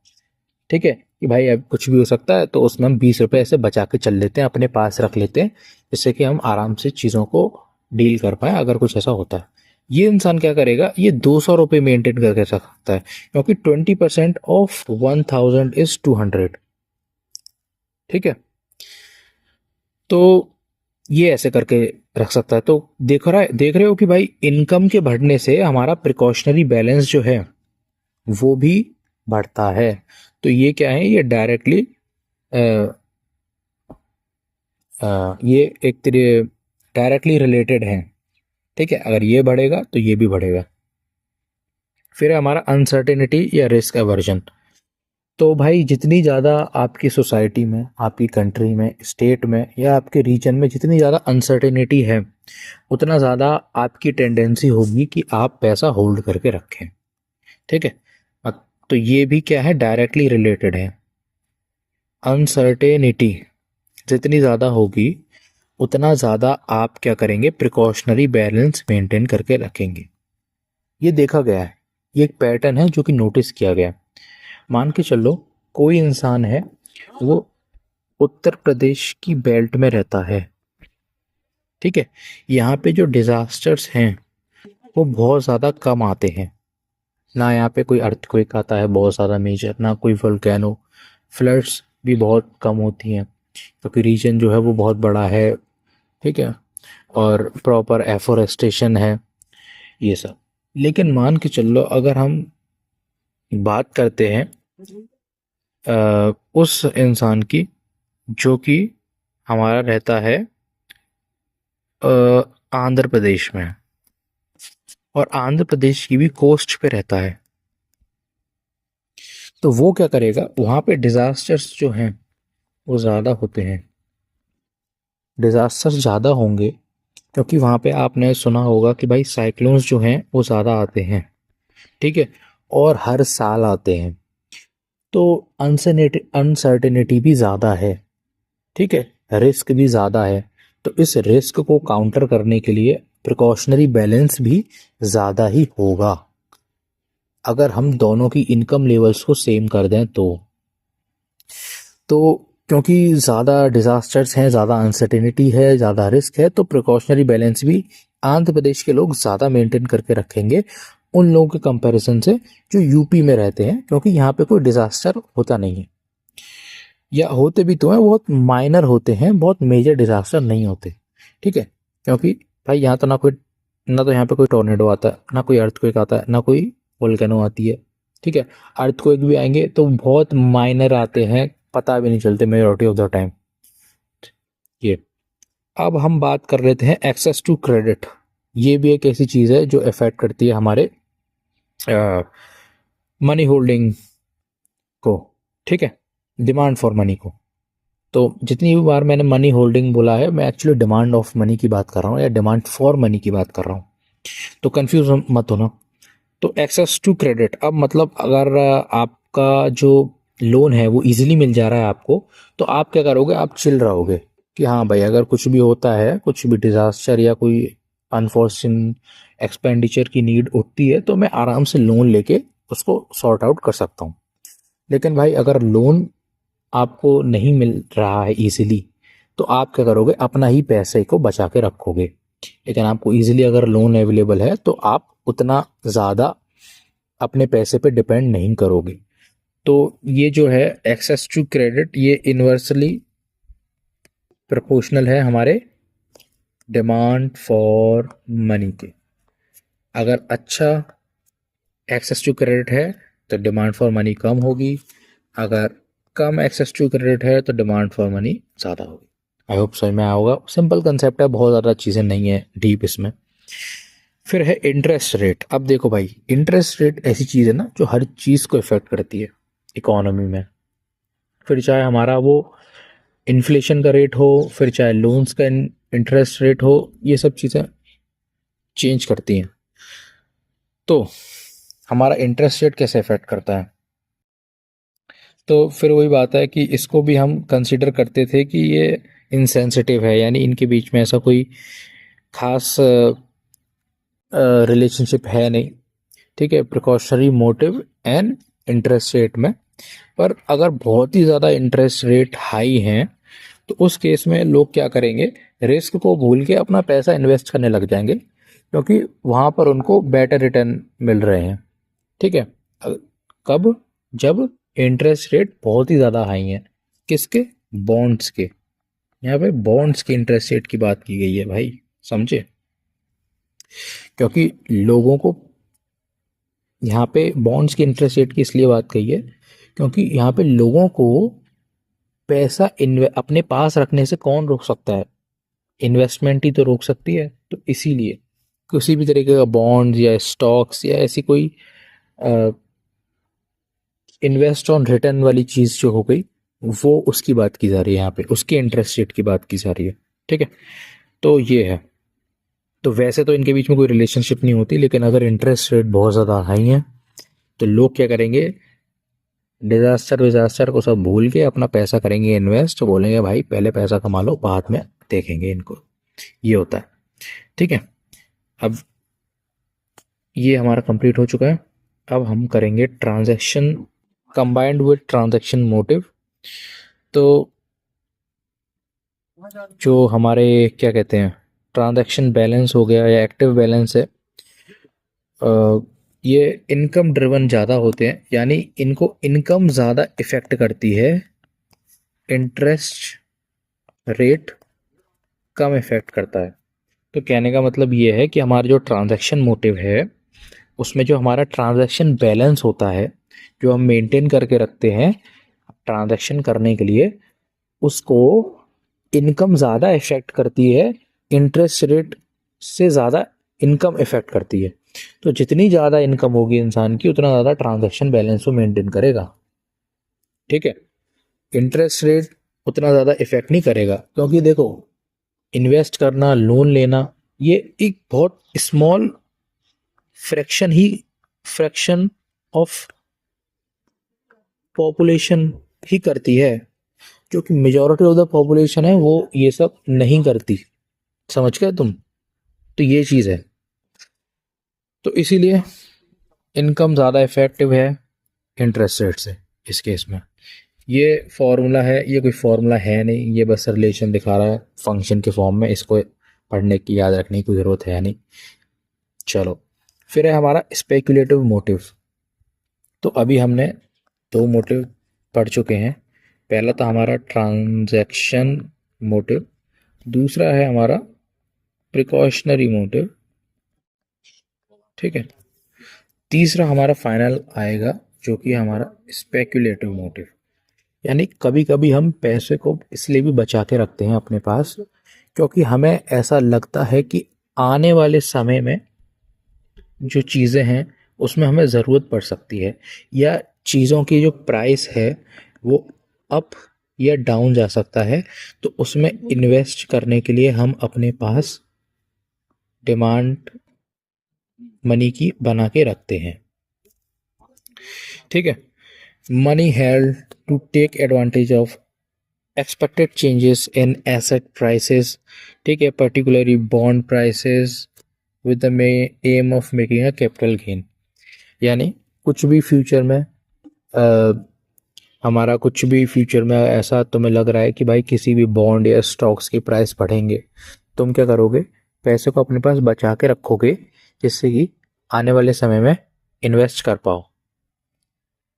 ठीक है, कि भाई अब कुछ भी हो सकता है, तो उसमें हम 20 रुपये ऐसे बचा के चल लेते हैं, अपने पास रख लेते हैं, जिससे कि हम आराम से चीज़ों को डील कर पाएँ अगर कुछ ऐसा होता है। ये इंसान क्या करेगा? ये 200 रुपये मेंटेन करके रख सकता है, क्योंकि 20% ऑफ 1000 इज 200। ठीक है, तो ये ऐसे करके रख सकता है। तो देख रहे हो कि भाई इनकम के बढ़ने से हमारा प्रिकॉशनरी बैलेंस जो है वो भी बढ़ता है। तो ये क्या है? ये डायरेक्टली ये एक तरह डायरेक्टली रिलेटेड है। ठीक है, अगर ये बढ़ेगा तो ये भी बढ़ेगा। फिर है हमारा अनसर्टेनिटी या रिस्क एवर्जन। तो भाई जितनी ज़्यादा आपकी सोसाइटी में, आपकी कंट्री में, स्टेट में या आपके रीजन में जितनी ज़्यादा अनसर्टेनिटी है, उतना ज़्यादा आपकी टेंडेंसी होगी कि आप पैसा होल्ड करके रखें। ठीक है, तो ये भी क्या है, डायरेक्टली रिलेटेड है। अनसर्टेनिटी जितनी ज़्यादा होगी उतना ज़्यादा आप क्या करेंगे, प्रिकॉशनरी बैलेंस मेंटेन करके रखेंगे। ये देखा गया है, ये एक पैटर्न है जो कि नोटिस किया गया है। मान के चलो कोई इंसान है, वो उत्तर प्रदेश की बेल्ट में रहता है। ठीक है, यहाँ पे जो डिजास्टर्स हैं वो बहुत ज़्यादा कम आते हैं। ना यहाँ पे कोई अर्थक्वेक आता है बहुत ज़्यादा मेजर, ना कोई वोल्केनो। फ्लड्स भी बहुत कम होती हैं क्योंकि रीजन जो है वो बहुत बड़ा है। ठीक है, और प्रॉपर एफोरेस्टेशन है, ये सब। लेकिन मान के चलो अगर हम बात करते हैं उस इंसान की जो कि हमारा रहता है आंध्र प्रदेश में, और आंध्र प्रदेश की भी कोस्ट पे रहता है, तो वो क्या करेगा, वहाँ पे डिजास्टर्स जो हैं वो ज़्यादा होते हैं। डिजास्टर्स ज़्यादा होंगे क्योंकि वहाँ पे आपने सुना होगा कि भाई साइक्लोन्स जो हैं वो ज़्यादा आते हैं। ठीक है, और हर साल आते हैं, तो अनसर्टेनिटी भी ज़्यादा है। ठीक है, रिस्क भी ज़्यादा है। तो इस रिस्क को काउंटर करने के लिए प्रिकॉशनरी बैलेंस भी ज़्यादा ही होगा अगर हम दोनों की इनकम लेवल्स को सेम कर दें तो क्योंकि ज़्यादा डिज़ास्टर्स हैं, ज़्यादा अनसर्टेनिटी है, ज़्यादा रिस्क है, तो प्रिकॉशनरी बैलेंस भी आंध्र प्रदेश के लोग ज़्यादा मेंटेन करके रखेंगे उन लोगों के कंपैरिजन से जो यूपी में रहते हैं, क्योंकि यहाँ पे कोई डिज़ास्टर होता नहीं है, या होते भी तो हैं बहुत माइनर होते हैं, बहुत मेजर डिज़ास्टर नहीं होते। ठीक है, क्योंकि भाई यहाँ तो ना तो यहाँ पे कोई टोर्नेडो आता है, ना कोई अर्थक्वेक आता है, ना कोई वोल्केनो आती है। ठीक है, अर्थक्वेक भी आएंगे तो बहुत माइनर आते हैं, पता भी नहीं चलते मेजॉरिटी ऑफ द टाइम। ये अब हम बात कर लेते हैं एक्सेस टू क्रेडिट। ये भी एक ऐसी चीज़ है जो अफेक्ट करती है हमारे मनी होल्डिंग को। ठीक है, डिमांड फॉर मनी को। तो जितनी भी बार मैंने मनी होल्डिंग बोला है, मैं एक्चुअली डिमांड ऑफ मनी की बात कर रहा हूँ या डिमांड फॉर मनी की बात कर रहा हूँ, तो कंफ्यूज मत होना। तो एक्सेस टू क्रेडिट, अब मतलब अगर आपका जो लोन है वो इजीली मिल जा रहा है आपको, तो आप क्या करोगे, आप चिल रहोगे कि हाँ भाई अगर कुछ भी होता है, कुछ भी डिजास्टर या कोई अनफॉर्चुन एक्सपेंडिचर की नीड उठती है, तो मैं आराम से लोन लेके उसको सॉर्ट आउट कर सकता हूँ। लेकिन भाई अगर लोन आपको नहीं मिल रहा है इजीली, तो आप क्या करोगे, अपना ही पैसे को बचा के रखोगे। लेकिन आपको इजीली अगर लोन अवेलेबल है तो आप उतना ज़्यादा अपने पैसे पे डिपेंड नहीं करोगे। तो ये जो है एक्सेस टू क्रेडिट, ये इन्वर्सली प्रोपोर्शनल है हमारे डिमांड फॉर मनी के। अगर अच्छा एक्सेस टू क्रेडिट है तो डिमांड फॉर मनी कम होगी, अगर कम एक्सेस टू क्रेडिट है तो डिमांड फॉर मनी ज़्यादा होगी। आई होप समझ में आया होगा, सिंपल कंसेप्ट है, बहुत ज़्यादा चीज़ें नहीं है डीप इसमें। फिर है इंटरेस्ट रेट। अब देखो भाई, इंटरेस्ट रेट ऐसी चीज़ है ना जो हर चीज़ को इफेक्ट करती है इकोनॉमी में। फिर चाहे हमारा वो इन्फ्लेशन का रेट हो, फिर चाहे लोन्स का इंटरेस्ट रेट हो, ये सब चीज़ें चेंज करती हैं। तो हमारा इंटरेस्ट रेट कैसे इफेक्ट करता है, तो फिर वही बात है कि इसको भी हम कंसिडर करते थे कि ये इनसेंसिटिव है, यानी इनके बीच में ऐसा कोई खास रिलेशनशिप है नहीं। ठीक है, precautionary motive and interest rate में। पर अगर बहुत ही ज़्यादा इंटरेस्ट रेट हाई हैं तो उस केस में लोग क्या करेंगे, रिस्क को भूल के अपना पैसा इन्वेस्ट करने लग जाएंगे, क्योंकि वहाँ पर उनको बेटर रिटर्न मिल रहे हैं। ठीक है, कब, जब इंटरेस्ट रेट बहुत ही ज़्यादा हाई है। किसके, बॉन्ड्स के। यहाँ पे बॉन्ड्स के इंटरेस्ट रेट की बात की गई है भाई, समझे। क्योंकि लोगों को यहाँ पे बॉन्ड्स के इंटरेस्ट रेट की इसलिए बात कही है क्योंकि यहाँ पे लोगों को पैसा अपने पास रखने से कौन रोक सकता है? इन्वेस्टमेंट ही तो रोक सकती है। तो इसीलिए किसी भी तरीके का बॉन्ड या स्टॉक्स या ऐसी कोई इन्वेस्ट ऑन रिटर्न वाली चीज़ जो हो गई, वो उसकी बात की जा रही है यहाँ पे, उसके इंटरेस्ट रेट की बात की जा रही है। ठीक है, तो ये है। तो वैसे तो इनके बीच में कोई रिलेशनशिप नहीं होती, लेकिन अगर इंटरेस्ट रेट बहुत ज़्यादा हाई है तो लोग क्या करेंगे, डिजास्टर विजास्टर को सब भूल के अपना पैसा करेंगे इन्वेस्ट, बोलेंगे भाई पहले पैसा कमा लो, बाद में देखेंगे इनको। ये होता है। ठीक है, अब ये हमारा कंप्लीट हो चुका है। अब हम करेंगे transaction combined with transaction motive. तो जो हमारे क्या कहते हैं, ट्रांजैक्शन बैलेंस हो गया या एक्टिव बैलेंस है, ये इनकम ड्रिवन ज़्यादा होते हैं, यानी इनको इनकम ज़्यादा इफ़ेक्ट करती है, इंटरेस्ट रेट कम इफ़ेक्ट करता है। तो कहने का मतलब ये है कि हमारा जो ट्रांजैक्शन मोटिव है, उसमें जो हमारा ट्रांजैक्शन बैलेंस होता है, जो हम मेंटेन करके रखते हैं ट्रांजैक्शन करने के लिए, उसको इनकम ज़्यादा इफ़ेक्ट करती है, इंटरेस्ट रेट से ज़्यादा इनकम इफ़ेक्ट करती है। तो जितनी ज़्यादा इनकम होगी इंसान की, उतना ज़्यादा ट्रांजैक्शन बैलेंस को मेंटेन करेगा। ठीक है, इंटरेस्ट रेट उतना ज़्यादा इफ़ेक्ट नहीं करेगा, क्योंकि देखो इन्वेस्ट करना, लोन लेना, ये एक बहुत स्मॉल फ्रैक्शन ऑफ पॉपुलेशन ही करती है, क्योंकि मेजॉरिटी ऑफ द पॉपुलेशन है वो ये सब नहीं करती। समझ गए तुम? तो ये चीज़ है। तो इसीलिए इनकम ज़्यादा इफेक्टिव है इंटरेस्ट रेट से इस केस में। ये फॉर्मूला है, ये कोई फॉर्मूला है नहीं, ये बस रिलेशन दिखा रहा है फंक्शन के फॉर्म में, इसको पढ़ने की याद रखने की कोई ज़रूरत है नहीं। चलो, फिर है हमारा स्पेकुलेटिव मोटिव। तो अभी हमने दो मोटिव पढ़ चुके हैं। पहला था हमारा ट्रांजैक्शन मोटिव, दूसरा है हमारा प्रिकॉशनरी मोटिव। ठीक है, तीसरा हमारा फाइनल आएगा जो कि हमारा स्पेकुलेटिव मोटिव। यानी कभी कभी हम पैसे को इसलिए भी बचा के रखते हैं अपने पास, क्योंकि हमें ऐसा लगता है कि आने वाले समय में जो चीज़ें हैं उसमें हमें ज़रूरत पड़ सकती है, या चीज़ों की जो प्राइस है वो अप या डाउन जा सकता है। तो उसमें इन्वेस्ट करने के लिए हम अपने पास डिमांड मनी की बना के रखते हैं। ठीक है, money held to take advantage of expected changes in asset prices. ठीक है, particularly bond prices with the aim of making a capital gain. यानी कुछ भी फ्यूचर में हमारा कुछ भी फ्यूचर में ऐसा तुम्हें लग रहा है कि भाई किसी भी बॉन्ड या स्टॉक्स की प्राइस बढ़ेंगे, तुम क्या करोगे, पैसे को अपने पास बचा के रखोगे, जिससे कि आने वाले समय में इन्वेस्ट कर पाओ।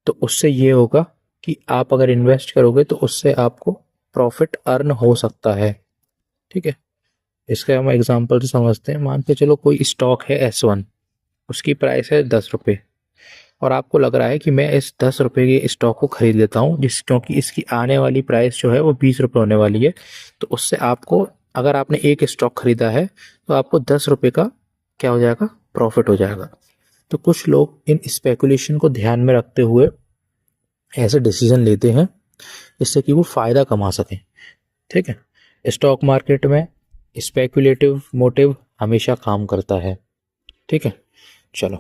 तो उससे ये होगा कि आप अगर इन्वेस्ट करोगे तो उससे आपको प्रॉफिट अर्न हो सकता है। ठीक है, इसका हम एग्जांपल से समझते हैं। मान के चलो कोई स्टॉक है S1, उसकी प्राइस है 10 रुपये, और आपको लग रहा है कि मैं इस 10 रुपये के स्टॉक को खरीद लेता हूँ, क्योंकि इसकी आने वाली प्राइस जो है वो 20 रुपये होने वाली है। तो उससे आपको, अगर आपने एक स्टॉक खरीदा है तो आपको 10 रुपये का क्या हो जाएगा, प्रॉफिट हो जाएगा। तो कुछ लोग इन स्पेकुलेशन को ध्यान में रखते हुए ऐसे डिसीजन लेते हैं जिससे कि वो फ़ायदा कमा सकें। ठीक है, स्टॉक मार्केट में स्पेकुलेटिव मोटिव हमेशा काम करता है। ठीक है, चलो,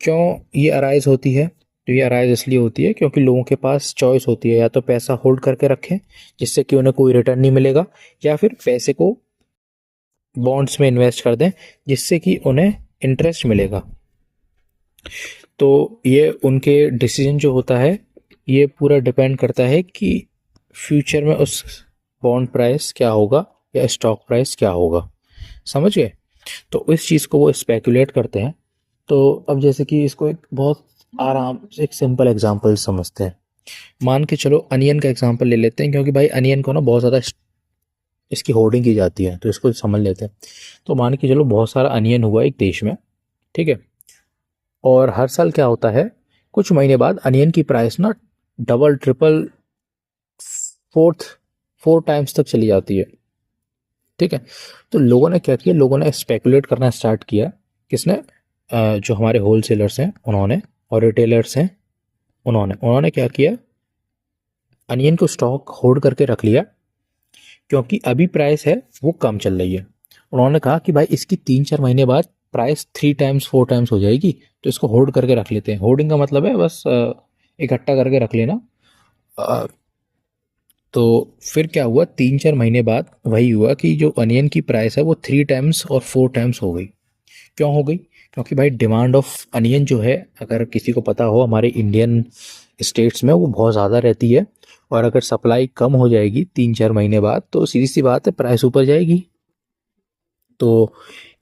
क्यों ये अराइज होती है? तो ये अराइज इसलिए होती है क्योंकि लोगों के पास चॉइस होती है, या तो पैसा होल्ड करके रखें जिससे कि उन्हें कोई रिटर्न नहीं मिलेगा, या फिर पैसे को बॉन्ड्स में इन्वेस्ट कर दें जिससे कि उन्हें इंटरेस्ट मिलेगा। तो ये उनके डिसीजन जो होता है, ये पूरा डिपेंड करता है कि फ्यूचर में उस बॉन्ड प्राइस क्या होगा या स्टॉक प्राइस क्या होगा। समझ गए? तो इस चीज़ को वो स्पेकुलेट करते हैं। तो अब जैसे कि इसको एक बहुत आराम से एक सिंपल एग्जांपल समझते हैं। मान के चलो अनियन का एग्जांपल ले लेते हैं, क्योंकि भाई अनियन को ना बहुत ज़्यादा इसकी होर्डिंग की जाती है, तो इसको समझ लेते हैं। तो मान के चलो बहुत सारा अनियन हुआ एक देश में। ठीक है, और हर साल क्या होता है कुछ महीने बाद अनियन की प्राइस ना डबल ट्रिपल फोर टाइम्स तक चली जाती है। ठीक है, तो लोगों ने क्या किया, लोगों ने स्पेकुलेट करना स्टार्ट किया। किसने? जो हमारे होलसेलर्स हैं उन्होंने, और रिटेलर्स हैं उन्होंने क्या किया, अनियन को स्टॉक होल्ड करके रख लिया, क्योंकि अभी प्राइस है वो कम चल रही है। उन्होंने कहा कि भाई इसकी 3-4 महीने बाद प्राइस 3 टाइम्स 4 टाइम्स हो जाएगी, तो इसको होल्ड करके रख लेते हैं। होल्डिंग का मतलब है बस इकट्ठा करके रख लेना। अ, तो फिर क्या हुआ, 3-4 महीने बाद वही हुआ कि जो अनियन की प्राइस है वो 3 टाइम्स और 4 टाइम्स हो गई। क्यों हो गई? क्योंकि भाई डिमांड ऑफ अनियन जो है, अगर किसी को पता हो, हमारे इंडियन स्टेट्स में वो बहुत ज़्यादा रहती है, और अगर सप्लाई कम हो जाएगी 3-4 महीने बाद तो सीधी सी बात है प्राइस ऊपर जाएगी। तो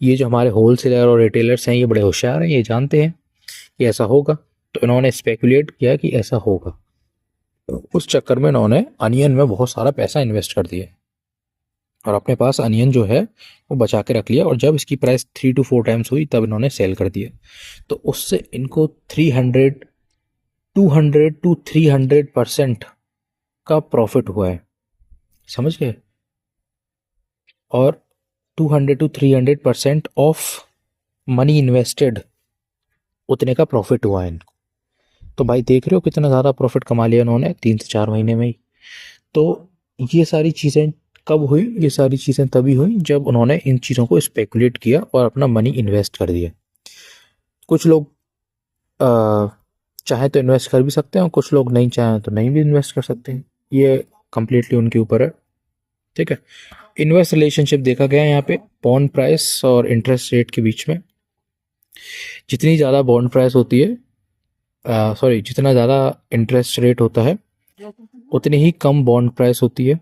ये जो हमारे होलसेलर और रिटेलर्स हैं ये बड़े होशियार हैं, ये जानते हैं कि ऐसा होगा, तो इन्होंने स्पेकुलेट किया कि ऐसा होगा। तो उस चक्कर में इन्होंने अनियन में बहुत सारा पैसा इन्वेस्ट कर दिया, और अपने पास अनियन जो है वो बचा के रख लिया, और जब इसकी प्राइस 3 to 4 टाइम्स हुई तब इन्होंने सेल कर दिया। तो उससे इनको 200 to 300% का प्रॉफिट हुआ है, समझ गए? और 200 to 300% ऑफ मनी इन्वेस्टेड, उतने का प्रॉफिट हुआ है इनको। तो भाई देख रहे हो कितना ज़्यादा प्रॉफिट कमा लिया इन्होंने 3 से 4 महीने में ही। तो ये सारी चीज़ें कब हुई? ये सारी चीज़ें तभी हुई जब उन्होंने इन चीज़ों को स्पेकुलेट किया और अपना मनी इन्वेस्ट कर दिया। कुछ लोग चाहे तो इन्वेस्ट कर भी सकते हैं, और कुछ लोग नहीं चाहें तो नहीं भी इन्वेस्ट कर सकते हैं, ये कंप्लीटली उनके ऊपर है। ठीक है, इन्वेस्ट रिलेशनशिप देखा गया है यहाँ पे बॉन्ड प्राइस और इंटरेस्ट रेट के बीच में। जितनी ज़्यादा बॉन्ड प्राइस होती है, सॉरी, जितना ज़्यादा इंटरेस्ट रेट होता है उतनी ही कम बॉन्ड प्राइस होती है।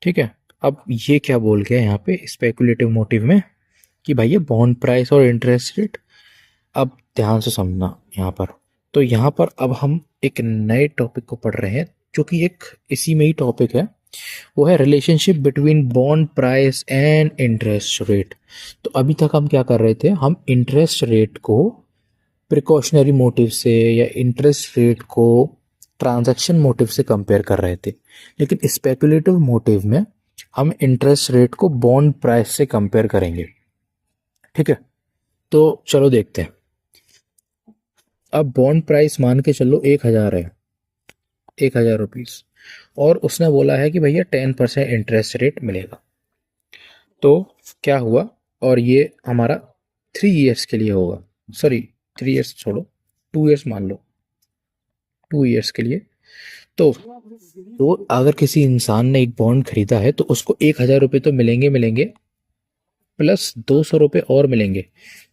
ठीक है, अब ये क्या बोल गया यहाँ पे स्पेकुलेटिव मोटिव में कि भाई ये बॉन्ड प्राइस और इंटरेस्ट रेट। अब ध्यान से समझना यहाँ पर, तो यहाँ पर अब हम एक नए टॉपिक को पढ़ रहे हैं जो कि एक इसी में ही टॉपिक है, वो है relationship between bond price and interest rate. तो अभी तक हम क्या कर रहे थे, हम इंटरेस्ट रेट को प्रिकॉशनरी मोटिव से या इंटरेस्ट रेट को ट्रांजैक्शन मोटिव से कंपेयर कर रहे थे, लेकिन स्पेकुलेटिव मोटिव में हम इंटरेस्ट रेट को बॉन्ड प्राइस से कंपेयर करेंगे। ठीक है, तो चलो देखते हैं। अब बॉन्ड प्राइस मान के चलो 1,000 है, 1,000 रुपीज़, और उसने बोला है कि भैया 10% इंटरेस्ट रेट मिलेगा। तो क्या हुआ, और ये हमारा 3 ईयर्स के लिए होगा, सॉरी 3 ईयर्स छोड़ो, 2 ईयर्स मान लो, 2 ईयर्स के लिए। तो अगर किसी इंसान ने एक बॉन्ड खरीदा है तो उसको 1,000 रुपये तो मिलेंगे मिलेंगे, प्लस 200 रुपये और मिलेंगे,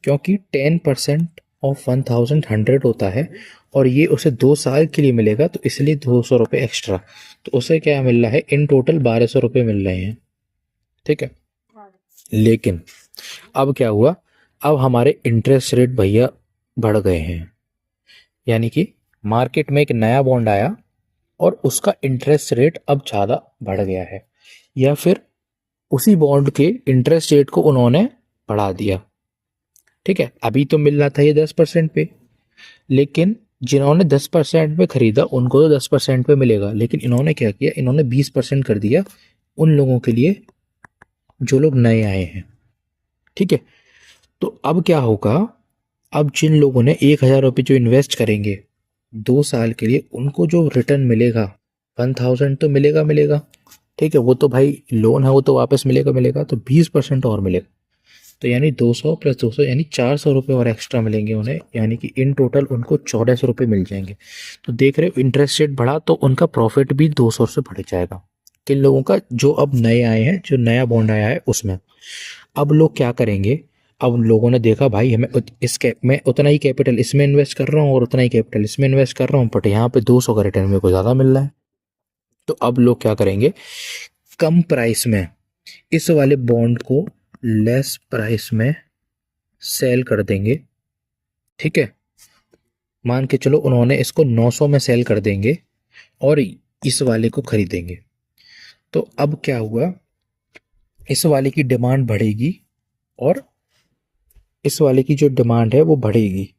क्योंकि 10% ऑफ 1,100 होता है, और ये उसे 2 साल के लिए मिलेगा, तो इसलिए 200 रुपये एक्स्ट्रा। तो उसे क्या मिल रहा है, इन टोटल 1,200 रुपये मिल रहे हैं। ठीक है, लेकिन अब क्या हुआ, अब हमारे इंटरेस्ट रेट भैया बढ़ गए हैं, यानी कि मार्केट में एक नया बॉन्ड आया और उसका इंटरेस्ट रेट अब ज़्यादा बढ़ गया है, या फिर उसी बॉन्ड के इंटरेस्ट रेट को उन्होंने बढ़ा दिया। ठीक है, अभी तो मिल रहा था ये 10% पे, लेकिन जिन्होंने 10% पे खरीदा उनको तो 10% पे मिलेगा, लेकिन इन्होंने क्या किया, इन्होंने 20% कर दिया उन लोगों के लिए जो लोग नए आए हैं। ठीक है, तो अब क्या होगा, अब जिन लोगों ने 1,000 रुपये जो इन्वेस्ट करेंगे 2 साल के लिए, उनको जो रिटर्न मिलेगा 1,000 तो मिलेगा मिलेगा। ठीक है, वो तो भाई लोन है, वो तो वापस मिलेगा मिलेगा, तो 20% और मिलेगा, तो यानी 200 + 200 यानी 400 रुपये और एक्स्ट्रा मिलेंगे उन्हें, यानी कि इन टोटल उनको 1,400 रुपये मिल जाएंगे। तो देख रहे हो, इंटरेस्ट रेट बढ़ा तो उनका प्रॉफिट भी 200 से बढ़ जाएगा। किन लोगों का? जो अब नए आए हैं, जो नया बॉन्ड आया है उसमें। अब लोग क्या करेंगे, अब लोगों ने देखा भाई हमें मैं उतना ही कैपिटल इसमें इन्वेस्ट कर रहा हूँ और उतना ही कैपिटल इसमें इन्वेस्ट कर रहा हूँ, बट यहाँ पे 200 का रिटर्न मेरे को ज़्यादा मिल रहा है। तो अब लोग क्या करेंगे, कम प्राइस में इस वाले बॉन्ड को लेस प्राइस में सेल कर देंगे। ठीक है, मान के चलो उन्होंने इसको 900 में सेल कर देंगे और इस वाले को खरीदेंगे। तो अब क्या हुआ, इस वाले की डिमांड बढ़ेगी और इस वाले की जो डिमांड है वो बढ़ेगी,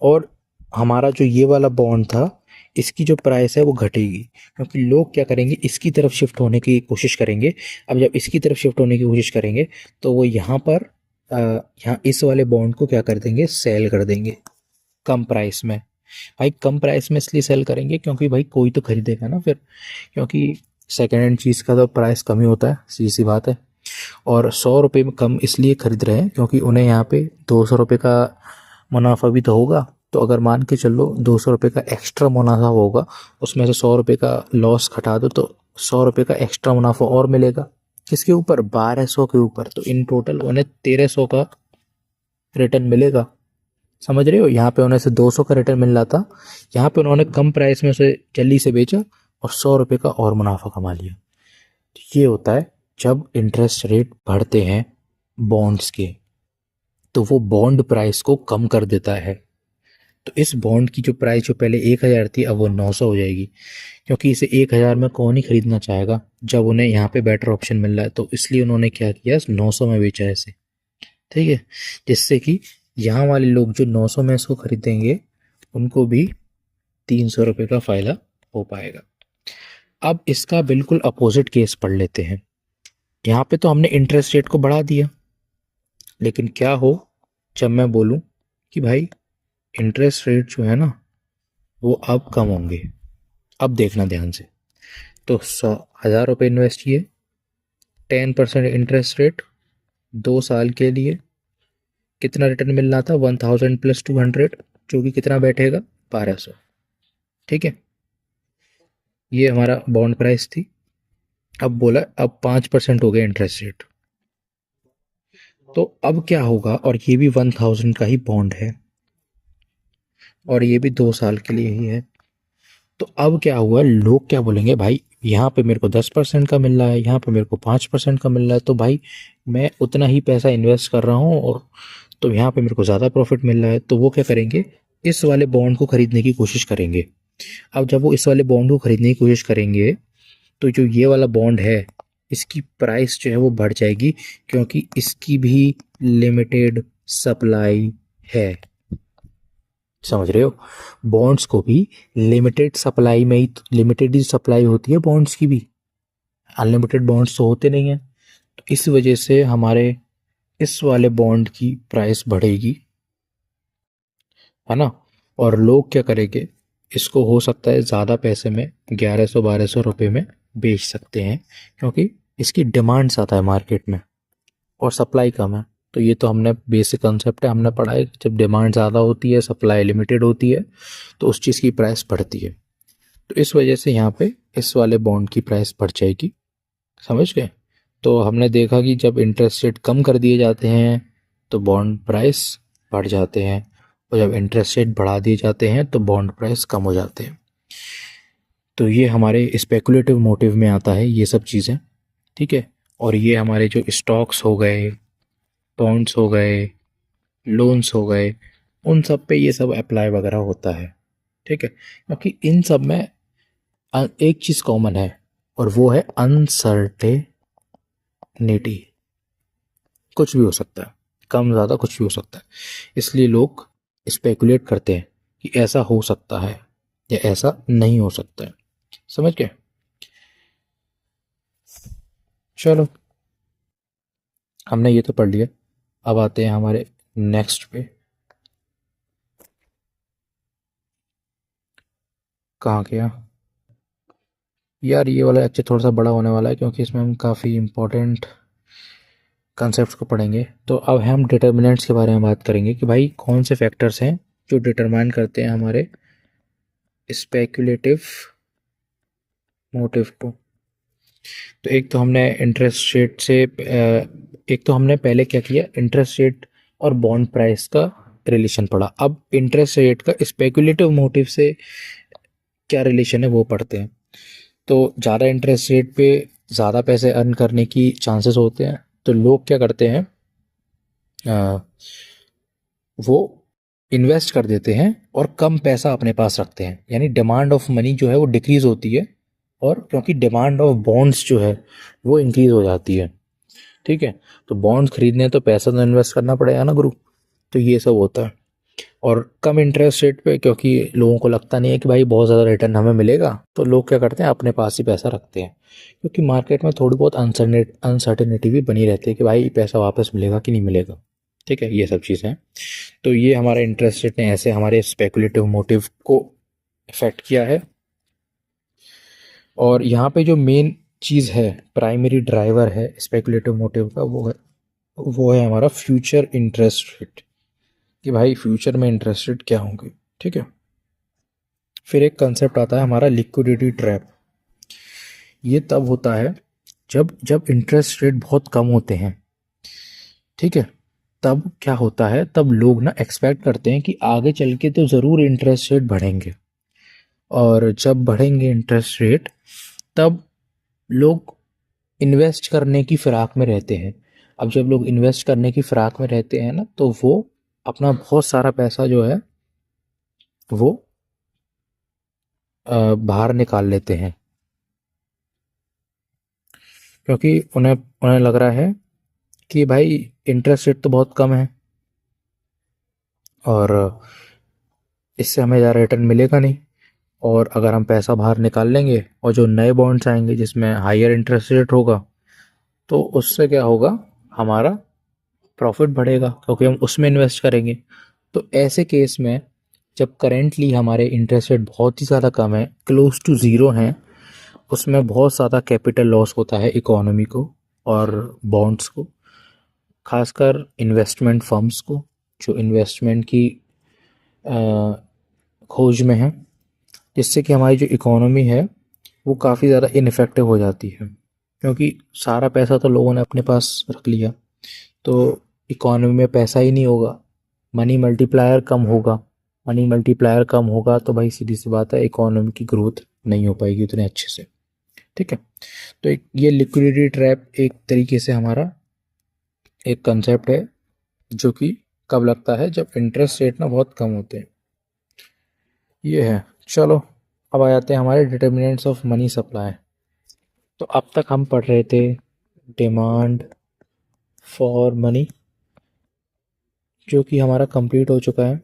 और हमारा जो ये वाला बॉन्ड था इसकी जो प्राइस है वो घटेगी, क्योंकि लोग क्या करेंगे, इसकी तरफ शिफ्ट होने की कोशिश करेंगे। अब जब इसकी तरफ शिफ्ट होने की कोशिश करेंगे तो वो यहाँ पर यहाँ इस वाले बॉन्ड को क्या कर देंगे, सेल कर देंगे कम प्राइस में। भाई कम प्राइस में इसलिए सेल करेंगे क्योंकि भाई कोई तो खरीदेगा ना फिर, क्योंकि सेकेंड हैंड चीज़ का तो प्राइस कम ही होता है, सीधी सी बात है। और 100 रुपये में कम इसलिए खरीद रहे हैं क्योंकि उन्हें यहाँ पे 200 रुपये का मुनाफा भी तो होगा। तो अगर मान के चलो 200 रुपये का एक्स्ट्रा मुनाफा होगा, उसमें से 100 रुपये का लॉस घटा दो तो 100 रुपये का एक्स्ट्रा मुनाफा और मिलेगा। किसके ऊपर, 1200 के ऊपर। तो इन टोटल उन्हें 1300 का रिटर्न मिलेगा। समझ रहे हो, यहाँ पे उन्हें से 200 का रिटर्न मिल रहा था, यहाँ पे उन्होंने कम प्राइस में उसे जल्दी से बेचा और 100 रुपये का और मुनाफा कमा लिया। तो ये होता है जब इंटरेस्ट रेट बढ़ते हैं बॉन्ड्स के, तो वो बॉन्ड प्राइस को कम कर देता है। तो इस बॉन्ड की जो प्राइस जो पहले 1000 थी अब वो 900 हो जाएगी, क्योंकि इसे 1000 में कौन ही खरीदना चाहेगा जब उन्हें यहाँ पे बेटर ऑप्शन मिल रहा है। तो इसलिए उन्होंने क्या किया, 900 में बेचा है इसे, ठीक है, जिससे कि यहाँ वाले लोग जो 900 में इसको खरीदेंगे उनको भी 300 रुपये का फ़ायदा हो पाएगा। अब इसका बिल्कुल अपोजिट केस पढ़ लेते हैं। यहाँ पे तो हमने इंटरेस्ट रेट को बढ़ा दिया, लेकिन क्या हो जब मैं बोलूँ कि भाई इंटरेस्ट रेट जो है ना वो अब कम होंगे। अब देखना ध्यान से, तो 1000 रुपये इन्वेस्ट किए, 10% इंटरेस्ट रेट 2 साल के लिए, कितना रिटर्न मिल रहा था, 1000 + 200, जो कि कितना बैठेगा, 1200। ठीक है, ये हमारा बॉन्ड प्राइस थी। अब बोला अब 5% हो गया इंटरेस्ट रेट, तो अब क्या होगा, और ये भी 1000 का ही बॉन्ड है और ये भी 2 साल के लिए ही है। तो अब क्या हुआ, लोग क्या बोलेंगे, भाई यहाँ पे मेरे को 10% का मिल रहा है, यहाँ पे मेरे को 5% का मिल रहा है, तो भाई मैं उतना ही पैसा इन्वेस्ट कर रहा हूँ और तो यहाँ पे मेरे को ज़्यादा प्रॉफिट मिल रहा है। तो वो क्या करेंगे, इस वाले बॉन्ड को खरीदने की कोशिश करेंगे। अब जब वो इस वाले बॉन्ड को खरीदने की कोशिश करेंगे तो जो ये वाला बॉन्ड है इसकी प्राइस जो है वो बढ़ जाएगी, क्योंकि इसकी भी लिमिटेड सप्लाई है। समझ रहे हो, बॉन्ड्स को भी लिमिटेड सप्लाई में ही, लिमिटेड ही सप्लाई होती है बॉन्ड्स की भी, अनलिमिटेड बॉन्ड्स तो होते नहीं हैं। तो इस वजह से हमारे इस वाले बॉन्ड की प्राइस बढ़ेगी, है ना। और लोग क्या करेंगे, इसको हो सकता है ज़्यादा पैसे में 1100-1200 रुपये में बेच सकते हैं, क्योंकि इसकी डिमांड ज़्यादा है मार्केट में और सप्लाई कम है। तो ये तो हमने बेसिक कंसेप्ट है, हमने पढ़ा है कि जब डिमांड ज़्यादा होती है, सप्लाई लिमिटेड होती है, तो उस चीज़ की प्राइस बढ़ती है। तो इस वजह से यहाँ पे इस वाले बॉन्ड की प्राइस बढ़ जाएगी। समझ गए। तो हमने देखा कि जब इंटरेस्ट रेट कम कर दिए जाते हैं तो बॉन्ड प्राइस बढ़ जाते हैं, और जब इंटरेस्ट रेट बढ़ा दिए जाते हैं तो बॉन्ड प्राइस कम हो जाते हैं। तो ये हमारे स्पेकुलेटिव मोटिव में आता है ये सब चीज़ें, ठीक है। और ये हमारे जो स्टॉक्स हो गए, बॉन्ड्स हो गए, लोन्स हो गए, उन सब पे ये सब अप्लाई वगैरह होता है, ठीक है। क्योंकि इन सब में एक चीज़ कॉमन है और वो है अनसर्टेनिटी। कुछ भी हो सकता है, कम ज़्यादा कुछ भी हो सकता है, इसलिए लोग स्पेकुलेट करते हैं कि ऐसा हो सकता है या ऐसा नहीं हो सकता है। समझ गए। चलो, हमने ये तो पढ़ लिया। अब आते हैं हमारे नेक्स्ट पे। कहाँ गया यार, ये वाला लेक्चर थोड़ा सा बड़ा होने वाला है क्योंकि इसमें हम काफ़ी इम्पोर्टेंट कंसेप्ट्स को पढ़ेंगे। तो अब हम डिटर्मिनेंट्स के बारे में बात करेंगे कि भाई कौन से फैक्टर्स हैं जो डिटरमाइन करते हैं हमारे स्पेक्युलेटिव मोटिव को। तो एक तो हमने इंटरेस्ट रेट से एक तो हमने पहले क्या किया, इंटरेस्ट रेट और बॉन्ड प्राइस का रिलेशन पढ़ा। अब इंटरेस्ट रेट का स्पेक्युलेटिव मोटिव से क्या रिलेशन है वो पढ़ते हैं। तो ज़्यादा इंटरेस्ट रेट पे ज़्यादा पैसे अर्न करने की चांसेस होते हैं, तो लोग क्या करते हैं, वो इन्वेस्ट कर देते हैं और कम पैसा अपने पास रखते हैं, यानी डिमांड ऑफ मनी जो है वो डिक्रीज़ होती है, और क्योंकि डिमांड ऑफ बॉन्ड्स जो है वो इंक्रीज़ हो जाती है, ठीक है। तो बॉन्ड्स खरीदने तो पैसा तो इन्वेस्ट करना पड़ेगा ना गुरु, तो ये सब होता है। और कम इंटरेस्ट रेट पे, क्योंकि लोगों को लगता नहीं है कि भाई बहुत ज़्यादा रिटर्न हमें मिलेगा, तो लोग क्या करते हैं, अपने पास ही पैसा रखते हैं, क्योंकि मार्केट में थोड़ी बहुत अनसर्टेनिटी भी बनी रहती है कि भाई पैसा वापस मिलेगा कि नहीं मिलेगा। ठीक है, ये सब चीज़ें हैं। तो ये हमारे इंटरेस्ट रेट ने ऐसे हमारे स्पेकुलेटिव मोटिव को इफेक्ट किया है। और यहाँ पे जो मेन चीज़ है, प्राइमरी ड्राइवर है स्पेकुलेटिव मोटिव का, वो है हमारा फ्यूचर इंटरेस्ट रेट, कि भाई फ्यूचर में इंटरेस्ट रेट क्या होंगे। ठीक है। फिर एक कंसेप्ट आता है हमारा लिक्विडिटी ट्रैप। ये तब होता है जब जब इंटरेस्ट रेट बहुत कम होते हैं। ठीक है। तब क्या होता है, तब लोग ना एक्सपेक्ट करते हैं कि आगे चल के तो ज़रूर इंटरेस्ट रेट बढ़ेंगे, और जब बढ़ेंगे इंटरेस्ट रेट तब लोग इन्वेस्ट करने की फिराक में रहते हैं। अब जब लोग इन्वेस्ट करने की फिराक में रहते हैं ना, तो वो अपना बहुत सारा पैसा जो है वो बाहर निकाल लेते हैं, क्योंकि उन्हें उन्हें लग रहा है कि भाई इंटरेस्ट रेट तो बहुत कम है और इससे हमें ज़्यादा रिटर्न मिलेगा नहीं, और अगर हम पैसा बाहर निकाल लेंगे और जो नए बॉन्ड्स आएंगे जिसमें हायर इंटरेस्ट रेट होगा, तो उससे क्या होगा, हमारा प्रॉफिट बढ़ेगा क्योंकि हम उसमें इन्वेस्ट करेंगे। तो ऐसे केस में जब करेंटली हमारे इंटरेस्ट रेट बहुत ही ज़्यादा कम है, क्लोज टू ज़ीरो हैं, उसमें बहुत ज़्यादा कैपिटल लॉस होता है इकोनॉमी को और बॉन्ड्स को, खासकर इन्वेस्टमेंट फर्म्स को, जो इन्वेस्टमेंट की खोज में है, जिससे कि हमारी जो इकोनॉमी है वो काफ़ी ज़्यादा इनफेक्टिव हो जाती है, क्योंकि सारा पैसा तो लोगों ने अपने पास रख लिया, तो इकोनॉमी में पैसा ही नहीं होगा, मनी मल्टीप्लायर कम होगा। मनी मल्टीप्लायर कम होगा तो भाई सीधी सी बात है, इकोनॉमी की ग्रोथ नहीं हो पाएगी उतने अच्छे से। ठीक है। तो ये लिक्विडिटी ट्रैप एक तरीके से हमारा एक कंसेप्ट है, जो कि कब लगता है, जब इंटरेस्ट रेट ना बहुत कम होते हैं। ये है। चलो, अब आ जाते हैं हमारे डिटर्मिनेंट्स ऑफ मनी सप्लाई। तो अब तक हम पढ़ रहे थे डिमांड फॉर मनी, जो कि हमारा कंप्लीट हो चुका है।